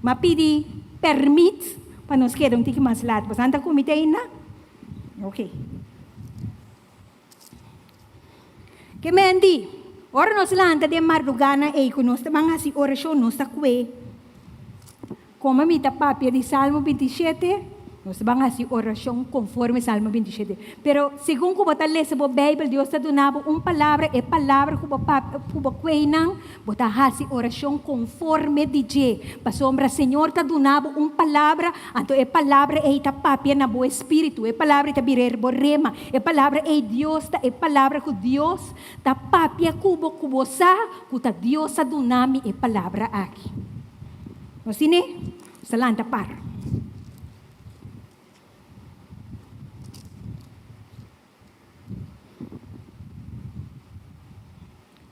mas pedir permite para nós querer um pouco mais lado. Pastor, anda comigo ainda? Ok. Que mendi? Ora nós lanta de madrugada e que nós vamos fazer oração, nós está com como me está papel de Salmo 27, nós vamos fazer oração conforme Salmo 27. Pero, segundo que você lê a Bíblia, Deus está dando uma palavra, e palavra que você cuidam, você faz oração conforme DJ. Para sombra, Senhor está dando uma palavra, então a palavra é a papel na boa espírito, a palavra é a virer borrema, a palavra é Deus, a palavra que Deus está papel que você, que Deus está dando a palavra aqui. Nós temos, salanta par.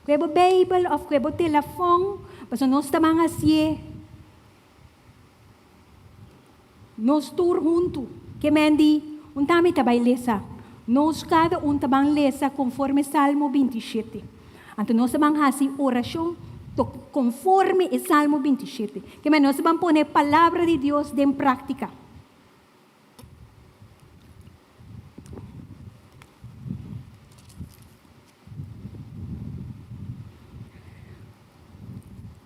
Kwebo Bible of kwebo telefone, paso nós tamang asye. Nós tur junto, que mendi, tami tabay lesa. Nós cada tabang lesa conforme Salmo 27. Então nós tamang hasi oração conforme o Salmo 27. Que nós vamos poner palavra de Deus em prática.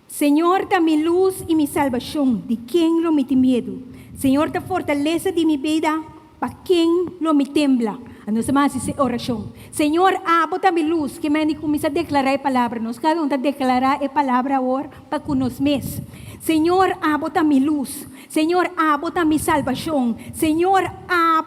Senhor, da mi luz e mi salvação, de quem lo me tem medo. Senhor, da fortaleza de mi vida, para quem lo me tembla. Nós vamos fazer oração. Senhor, bota mi luz, que me começa a declarar a palavra. Nós cada um está a declarar a palavra agora para que nos mes. Senhor, bota mi luz. Senhor, bota mi salvação. Senhor,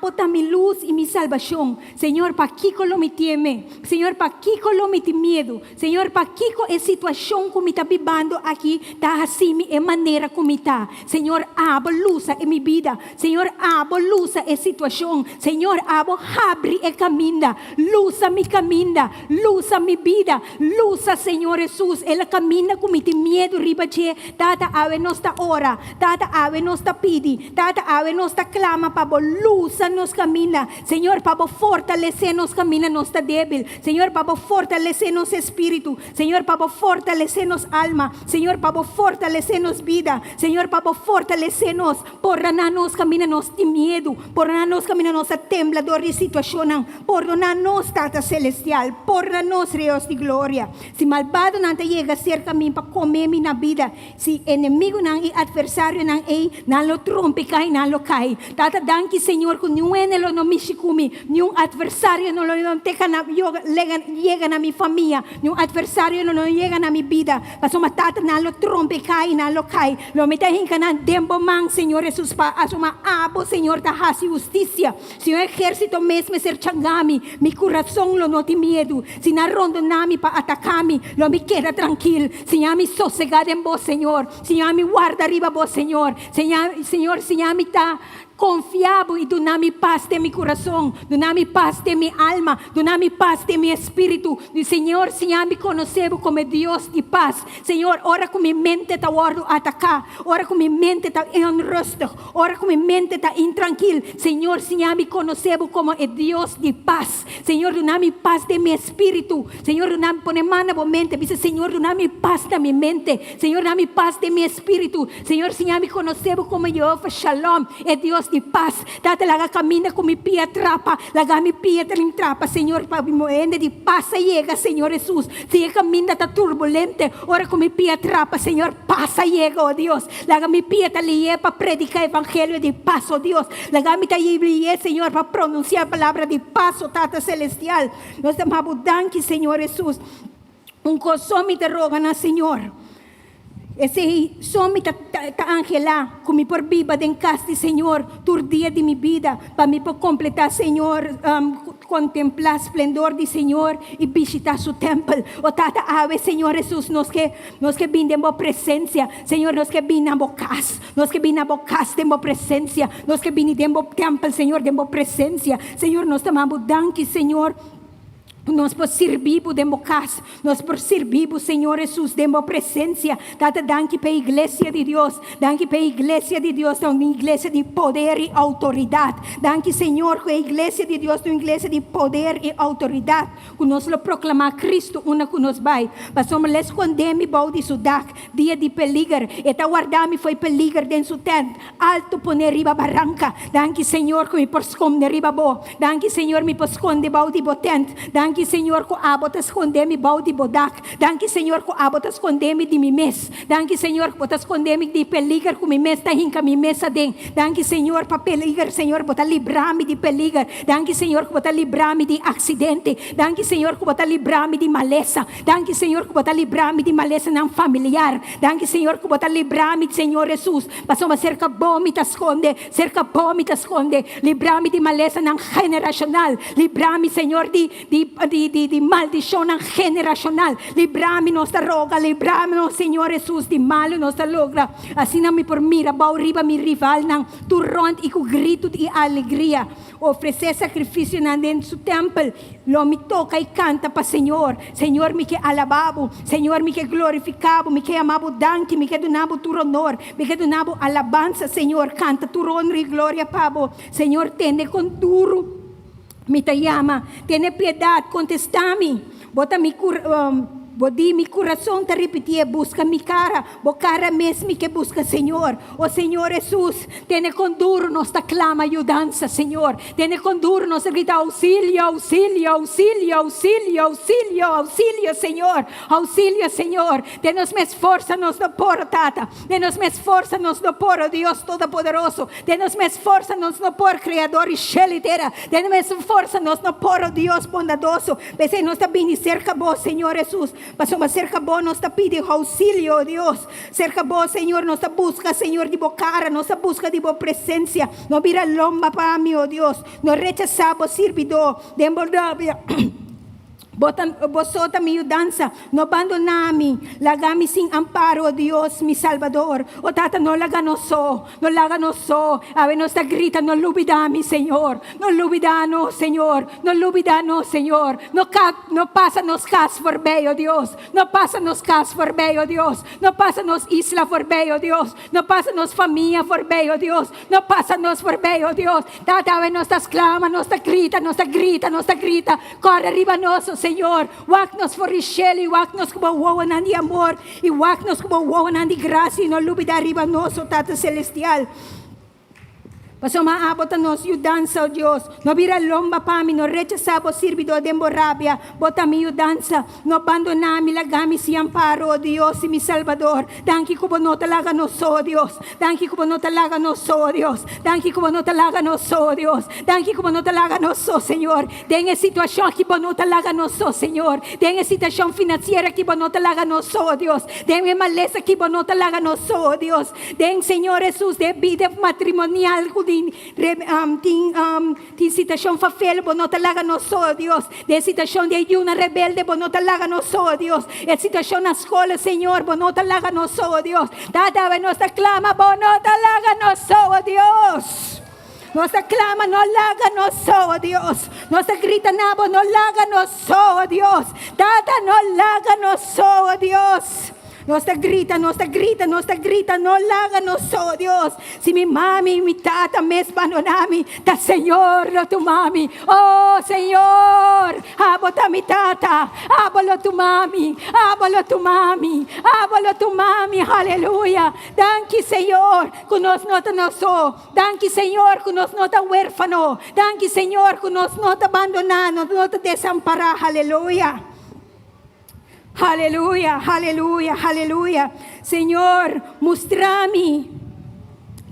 bota mi luz e mi salvação. Senhor, para que lo me teme. Senhor, para que lo me tem medo. Senhor, para que a situação que me está vivendo aqui está assim, é maneira como está. Senhor, abo luz em minha vida. Senhor, abo luz em situação. Senhor, abo abre e caminha. Luz a mi caminha. Luz a mi vida. Luz a Senhor Jesus. Ela caminha com me tem medo, ribache. Tata ave nossa hora. Tata ave nossa pidi. Tata ave nossa clama para luz a nos caminha. Senhor, para fortalecer nos caminha nossa débil. Senhor, para fortalecer nos espírito. Senhor, para fortalecer nos alma. Senhor, para fortalecer nos vida. Senhor, para fortalecer nos. Por nos caminha nos tem medo. Por nos caminha nossa temblador de situação. Por nos Tata celestial. Por nos Deus de glória. Se malvado não chega a ser caminho para comer minha vida. Se inimigo não e adversário não lo trompe cai, não lo cai. Tata danke Senhor que nenhum enelo não me chicumi, nenhum adversário não teca na llega na minha família, nenhum adversário não chega na minha vida. Paso matata não lo trompe cai, não lo cai. Lo meta hinca na dembo man Senhor Jesus pa asuma abo Senhor ta hasi justiça. Senhor exército mesmo ser changami, mi coração lo não tem medo. Se na rondo nami pa atacami, lo me queda tranquilo. Senhor me sossegado em vos Senhor. Senhor me guarda arriba vos Senhor. Senhor me tá confiável e donami paz de mi coração, donami paz de mi alma, donami paz de mi espírito. Senhor, Senhor me conheceu como Deus de paz. Senhor, ora com minha mente está guardo atacar, ora com minha mente está enrosto, ora com minha mente está intranquilo. Senhor, me conheceu como Deus de paz. Senhor, donami paz de mi espírito. Senhor, donami pone mano na mente, dice Senhor, donami paz de mi mente. Senhor, donami paz de mi espírito. Senhor, me conheceu como Jehová Shalom, Deus de paz. Data laga camina com mi pia trapa, laga mi pia trapa, Senhor, para moende de paz chega, Senhor Jesus. Se a camina está turbulente, ora com mi pia trapa, Senhor, paz chega, oh Deus. Laga mi pia talie para predicar evangelho de paz, oh Deus. Laga mi talie, Senhor, para pronunciar a palavra de paz, oh Tata celestial. Nós estamos abundando, Senhor Jesus. Coisa me te roga na Senhor. Esse some ta angela, como por viva den casti, Senhor, tur dia de minha vida, para me completar, Senhor, contemplar o esplendor de Senhor e visitar su templo. O tata ave, Senhor Jesus, nós que vindemos presença, Senhor, nós que vindemos casa, nós que vindemos casa, temos presença, nós que vindemos templo, Senhor, temos presença, Senhor, nós estamos dando, Senhor, Nós por servir demo casa, nós por servir, Senhor Jesus, demo presença. Tata, danke para a igreja de Deus, danke para a igreja de Deus, uma igreja de poder e autoridade. Danke, Senhor, que a igreja de Deus é uma igreja de poder e autoridade. Que nós lo proclamar Cristo, uma que nos vai. Mas somos les escondemos bau de sudak, dia de peligro. Eta guardami foi peligro dentro do tent, alto poner riba barranca. Danke, Senhor, que me por esconder riba bo. Danke, Senhor, me por esconder bau de botent. Danke, Senhor, que abot esconder-me bau de bodak. Danke, Senhor, que abot esconder-me de mi mes. Danke, Senhor, que bota esconder-me de peligro que mi mes tá hinca mi mesa den. Danke, Senhor, para peligro, Senhor, bota livrar-me de peligro. Danke, Senhor, que bota livrar-me de acidente. Danke, Senhor, que bota livrar-me de maleza. Danke, Senhor, que bota livrar-me de maleza não familiar. Danke, Senhor, que bota livrar-me, Senhor Jesus. Passou uma cerca bom me esconde, cerca bom me esconde. Livrar-me de maleza não generacional. Livrar-me, Senhor, de maldição não generacional. Livrar-me nossa roga, livrar-me, Senhor Jesus, de mal nossa logra. Assim não me por mira, bau riba mi rival não turront e com grito e alegria. Oferecer sacrifício dentro do templo. Lo me toca e canta para Senhor. Senhor, me que alababo. Senhor, me que glorificabo. Me que amabo danke. Me que donabo tu honor. Me que donabo alabança, Senhor. Canta tu honra e glória, pabo. Senhor, tende com duro. Me te llama. Tiene piedade. Contesta-me. Bota mi Bodi mi coração te repetir, busca mi cara, bo cara mesmo que busca Senhor. O Senhor Jesus, tiene com duro nossa clama ajudança, Senhor. Tiene com duro nossa grita auxílio, auxílio, auxílio, auxílio, auxílio, auxílio, Senhor. Auxílio, Senhor. Denos me esforça nos do poro, Tata. Denos me esforça nos do poro, Deus Todo-Poderoso. Denos me esforça nos do poro, Criador e Xelitera. Denos me esforça nos do poro, Deus bondadoso. Pese nos está bem cerca vos, Senhor Jesus. Passou uma cerca boa, nós está pedindo auxílio, Deus. Cerca boa, Senhor, nossa busca, Senhor, de boa cara, nossa busca de boa presença. Não vira lomba para mim, oh Deus. Não rechaçamos servidor. Demordável. Bosota mi dança, no abandonami, lagami sin amparo, oh Dios, mi Salvador. O Tata, no laga no so, ave nossa grita, no lubidami, Senhor, no lubidano, Senhor, no lubidano, Senhor, no passa nos cas for bem, oh Dios, no passa nos cas for bem, oh Dios, no passa nos isla for bem, oh Dios, no passa nos família for bem, oh Dios, no passa nos for bem, oh Dios. Tata, ave nossa clama, nossa grita, corre arriba nosso, Senhor, wak nos for Richelle, wak nos como wowan de amor, e wak nos como wowan de graça, e no lubida arriba nosso, Tata Celestial. Passou maabot a nos yudança, oh Deus. No vira lomba pa mi, no rechazabo servidor de emborrabia. Bota mi yudança, no abandonami, lagami si amparo, oh Deus, e mi Salvador. Danke kubo no talaga no so, Deus. Danke kubo no talaga no so, Deus. Danke kubo no talaga no so, Deus. Danke kubo no talaga no so, Senhor. Den a situação que bo no talaga no so, Senhor. Den a situação financeira que bo no talaga no so, Deus. Den a maleza que bo no talaga no so, Deus. Den, Senhor Jesus, de vida matrimonial, tin situação fafel, bo no talaga no so, Deus. De situação de ayuna rebelde, bo no talaga no so, Deus. E situação na escola, Senhor, bo no talaga no so, Deus. Tata, nossa clama, bo no talaga no so, Deus. Nossa clama, no laga no so, Deus. Nossa grita, nabo, no laga no so, Deus. Tata, no laga no so, Deus. Nossa grita, no laga no so, Deus. Se mi mami, mi tata, me espanonami, ta Senhor, lo tu mami. Oh, Senhor, abota mi tata, abolo tu mami, aleluia. Danke, Senhor, que nos nota no so. Danke, Senhor, que nos nota huérfano. Danke, Senhor, que nos nota abandonar, nos nota desamparar, aleluia. Aleluia, aleluia, aleluia. Senhor, mostra-me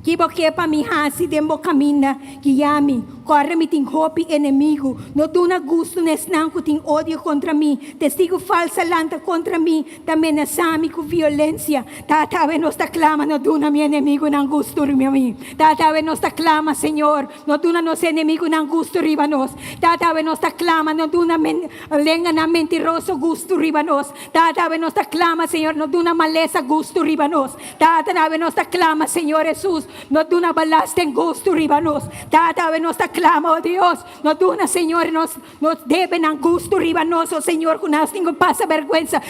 que boque para mim hasi dembo camina, guia-me, corre-me tem hope inimigo, não duna gusto nesnanco tem ódio contra mim, testigo falsa lanta contra mim, também ameaça-me com violência. Tata, ave nossa clama, não duna meu inimigo não gusto riba mim. Tata, ave nossa clama, Senhor, não duna nosso inimigo não gusto riba nós. Tata, ave nossa clama, não duna lenga na mentiroso gusto riba nós. Tata, ave nossa clama, Senhor, não duna maleza gusto riba nós. Tata, ave nossa clama, Senhor Jesus, não duna balaste gusto riba nós. Tata, ave nossa clama, oh Dios. Nos duna, Señor, nos deben ang gusto riba nos, oh Señor, kung nasa ningún pasa vergüenza.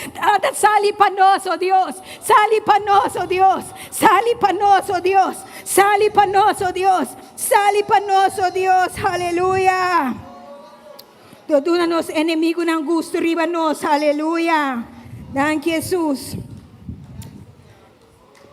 Sali pa nos, oh Dios. Sali pa nos, oh Dios. Sali pa nos, oh Dios. Sali pa nos, oh Dios. Sali pa nos, oh Dios. Hallelujah. Doduna nos enemigo ng gusto riba nos. Hallelujah. Thank you, Jesus.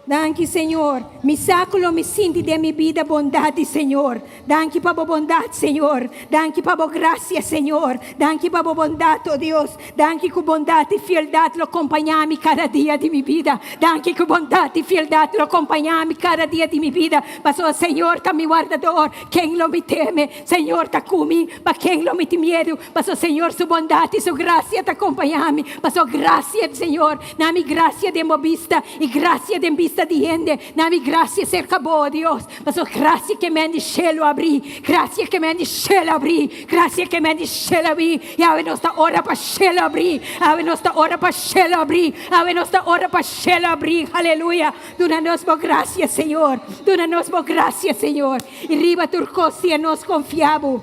Danke, Senhor. Mi sacro mi sinti de mi vida bondade, Senhor. Danke para a bondade, Senhor. Danke para a graça, Senhor. Danke para a bondade, oh Deus. Danke que bondade e fieldade lo acompanhami cada dia de mi vida. Danke que bondade e fieldade lo acompanhami cada dia de mi vida. Mas o Senhor tá mi guardador. Quem lo me teme? Senhor tá comigo. Mas quem lo me tem medo? Mas o Senhor, su bondade e su graça tá acompanhami. Mas o graça, Senhor. Na mi graça de vista e graça de vista di ende, nami grazie cerca bo Dios, ma so grazie che me di cielo abri, grazie che me di cielo abri, grazie che me di cielo abri, e ave nostra ora pa cielo abri, ave nostra ora pa cielo abri, ave nostra ora pa cielo abri, alleluia, duna nos bo grazie Señor, duna nos bo grazie Señor, y riba turcosi e nos confiabo.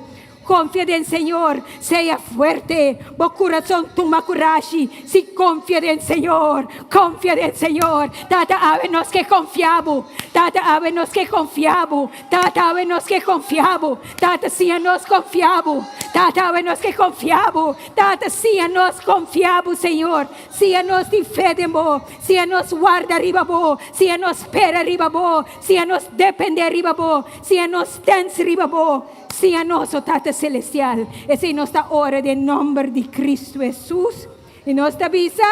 Confía en el Señor, sea fuerte. Bo corazón tu macurashi. Si confía en el Señor, confía en el Señor. Tata ávenos que confiamos. Tata ávenos que confiamos. Tata ávenos que confiamos. Tata si nos confiamos. Tata ávenos que confiamos. Tata si nos confiamos, Señor. Si nos defendemos. Si nos guarda arriba bo. Si nos espera arriba bo. Si nos depende arriba bo. Si nos tense arriba bo. Sia nosso Tata Celestial. Essa é nossa hora de nome de Cristo Jesus. E nós te avisa.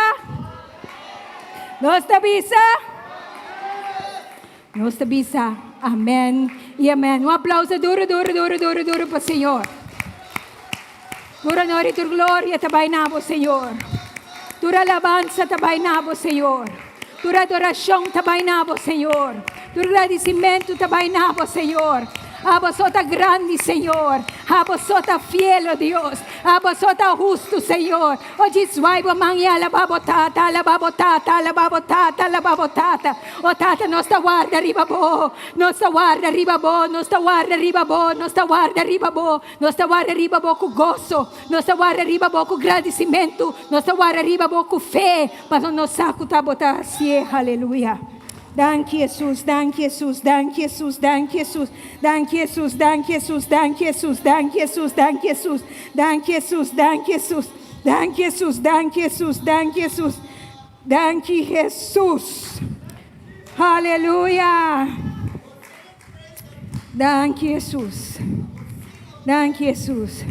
Nós te avisa. Nós te avisa. Amém e amém. Um aplauso duro para o Senhor. Dura honra e glória também na voz, Senhor. Dura alabança também na voz, Senhor. Dura adoração também na voz, Senhor. Dura agradecimento também na voz, Senhor. A vos sota grande, Senhor. A vos sota fiel, oh Deus. A vos sota justo, Senhor. O Jiswai, o manhã, la babotata, la babotata, la babotata, la babotata. O Tata, nossa guarda ribabo. Nossa guarda ribabo, nossa guarda ribabo, nossa guarda ribabo. Nossa guarda ribabo com gozo. Nossa guarda ribabo com agradecimento. Nossa guarda ribabo com fé. Mas o nosso saco tá botar assim, aleluia. Danke Jesus, danke Jesus, danke Jesus, danke Jesus, danke Jesus, danke Jesus, danke Jesus, danke Jesus, danke Jesus, danke Jesus, danke Jesus, danke Jesus, danke Jesus, danke Jesus, danke Jesus. Aleluia. Danke Jesus. Danke Jesus.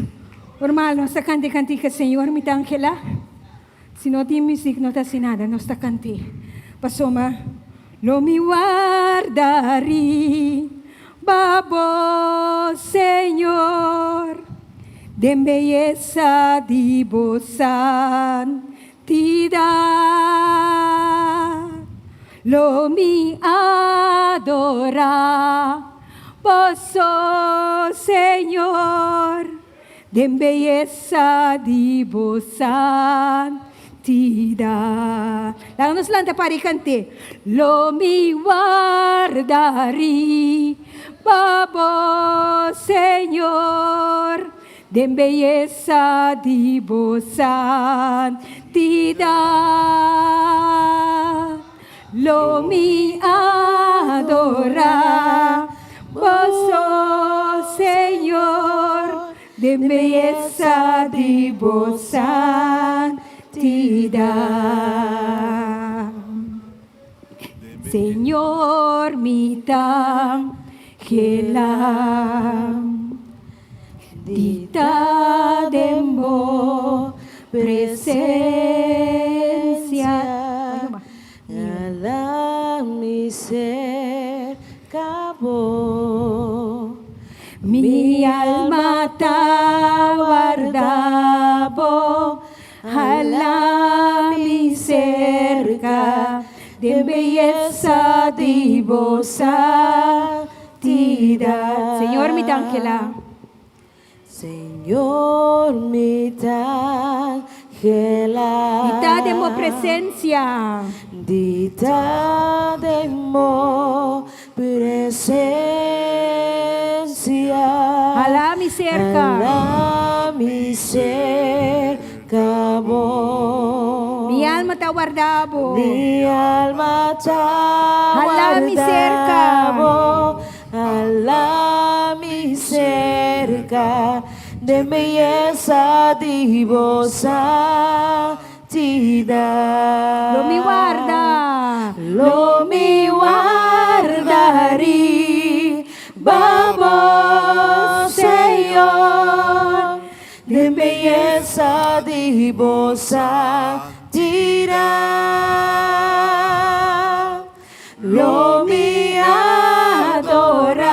Normal, nós cante cantica, Senhor, me danke lá. Se não tem música, não está assim nada, nós está cante. Passoma. Lo mi guardaré, babo Señor, de belleza de voz santidad. Lo mi adora, vos Señor, de belleza de voz santidad. Lanos lang tapari kante. Lo mi guardaré, babo Señor, de belleza de voz santidad. Lo mi adora, vos Señor, de belleza de voz santidad. Señor, mi tangela, dita de presencia, Ala mi ser cabo, mi alma ta guardabo. Ala mi cerca de belleza de voz santidad. Señor, mi ángela. Señor, mi ángela. Dita de mo presencia. Dita de mo presencia. Ala mi cerca. Allah mi cercabo. Mi alma te guardabo. Mi alma te Allah mi cerca. guardabo. Allah mi cerca. De belleza divo santidad. Lo mi guarda. Lo mi guardaré, vamos Señor, de belleza divo santidad. Lo mi adora,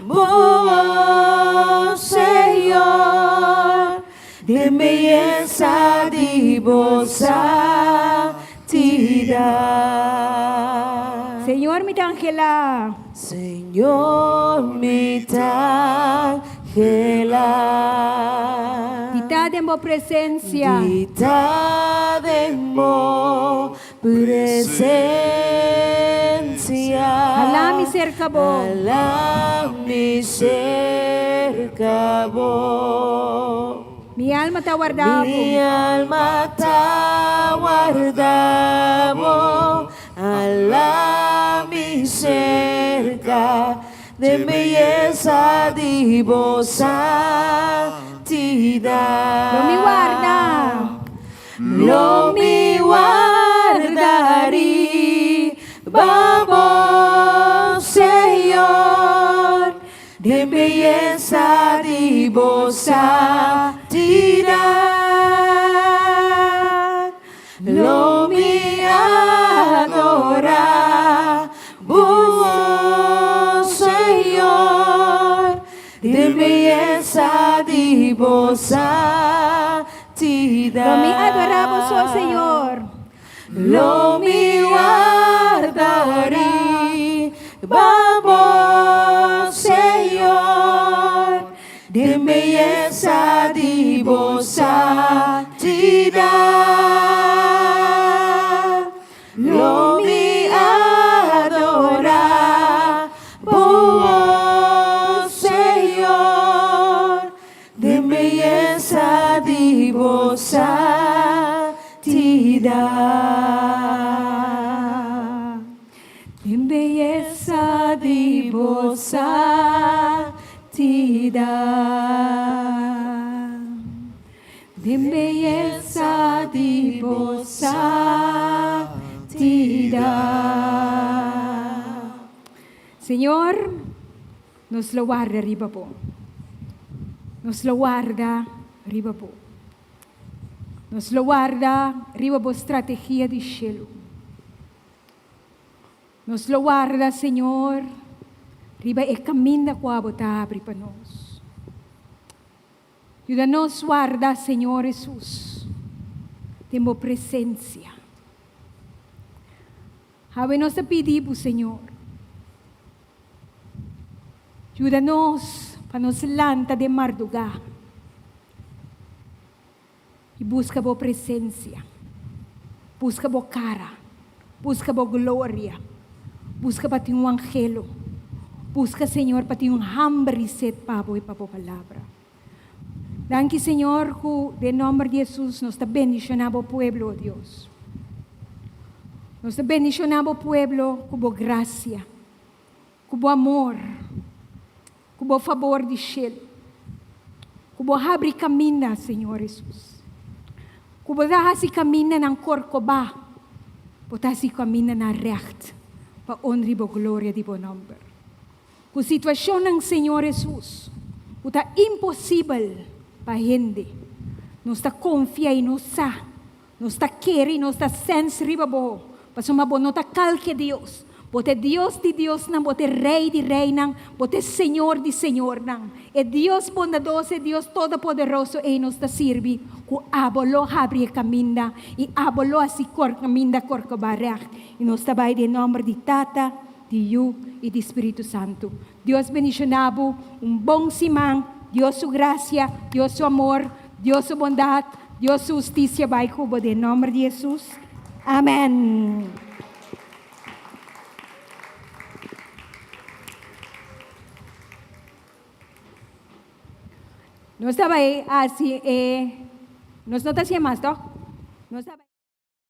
vos Señor, de belleza divo santidad. Señor, mi ángela. Señor, mi ángela, Dita de mo presencia. dita de mo presencia. Allah mi cerca bo. Allah mi cercabo. Mi alma te guardabo. Mi alma te guardabo, Allah mi cerca, de belleza divo santidad. Lo mi guarda. Lo mi guardaré, vamos Señor, de belleza divo santidad. Lo mi adora, vos Señor, de belleza divo santidad. Lo mi adoramos, oh Señor. Lo mi guardaré, vamos Señor, de belleza divo santidad. Lo mi adora, vos Señor, de belleza divo santidad. De belleza divo santidad. De belleza divo santidad. Señor, nos lo guarda arriba po. Nos lo guarda arriba po. Nos lo guarda arriba po estrategia di cielo. Nos lo guarda, Señor, arriba e cammina qua a abri para nós. Ayúdanos, guarda, Señor Jesús, temos presencia. Hábenos a pedir, Señor. Ayúdanos para nos lanta de madrugada e busca a presença, busca a cara, busca a glória, busca para ti angelo, busca, Senhor, para ti hambre e sede para a palavra. Danke, Senhor, que de nome de Jesus nos está bendicionando o pueblo, Deus. Nos está bendicionando o pueblo com boa graça, com bom amor, com bom favor de cielo, com bom abre caminho, Senhor Jesus. Com bom se caminha na corcoba, botar se caminha na recht, para honra e glória de bom nome. Com situação ng Senhor Jesus, botar impossível para gente, nos está confia e nos está querer, nos está sense riba bo, para suma bo nota calque Deus. Bote Deus de Deus nang, bote Rei de Rei nang, bote Senhor de Senhor nang. E Deus bondadoso, Deus todo-poderoso, e nos da sirvi, ku abolo habri caminda, e abolo asi cor caminda cor kabarek. E nos tabay de nome de Tata, de Yu e de Espírito Santo. Deus bendicionabo, bom simang, Deus su gracia, Deus su amor, Deus su bondad, Deus su justicia, bay kubo de nome de Jesus. Amen. No estaba ahí, así, nos nota si más, ¿no? No estaba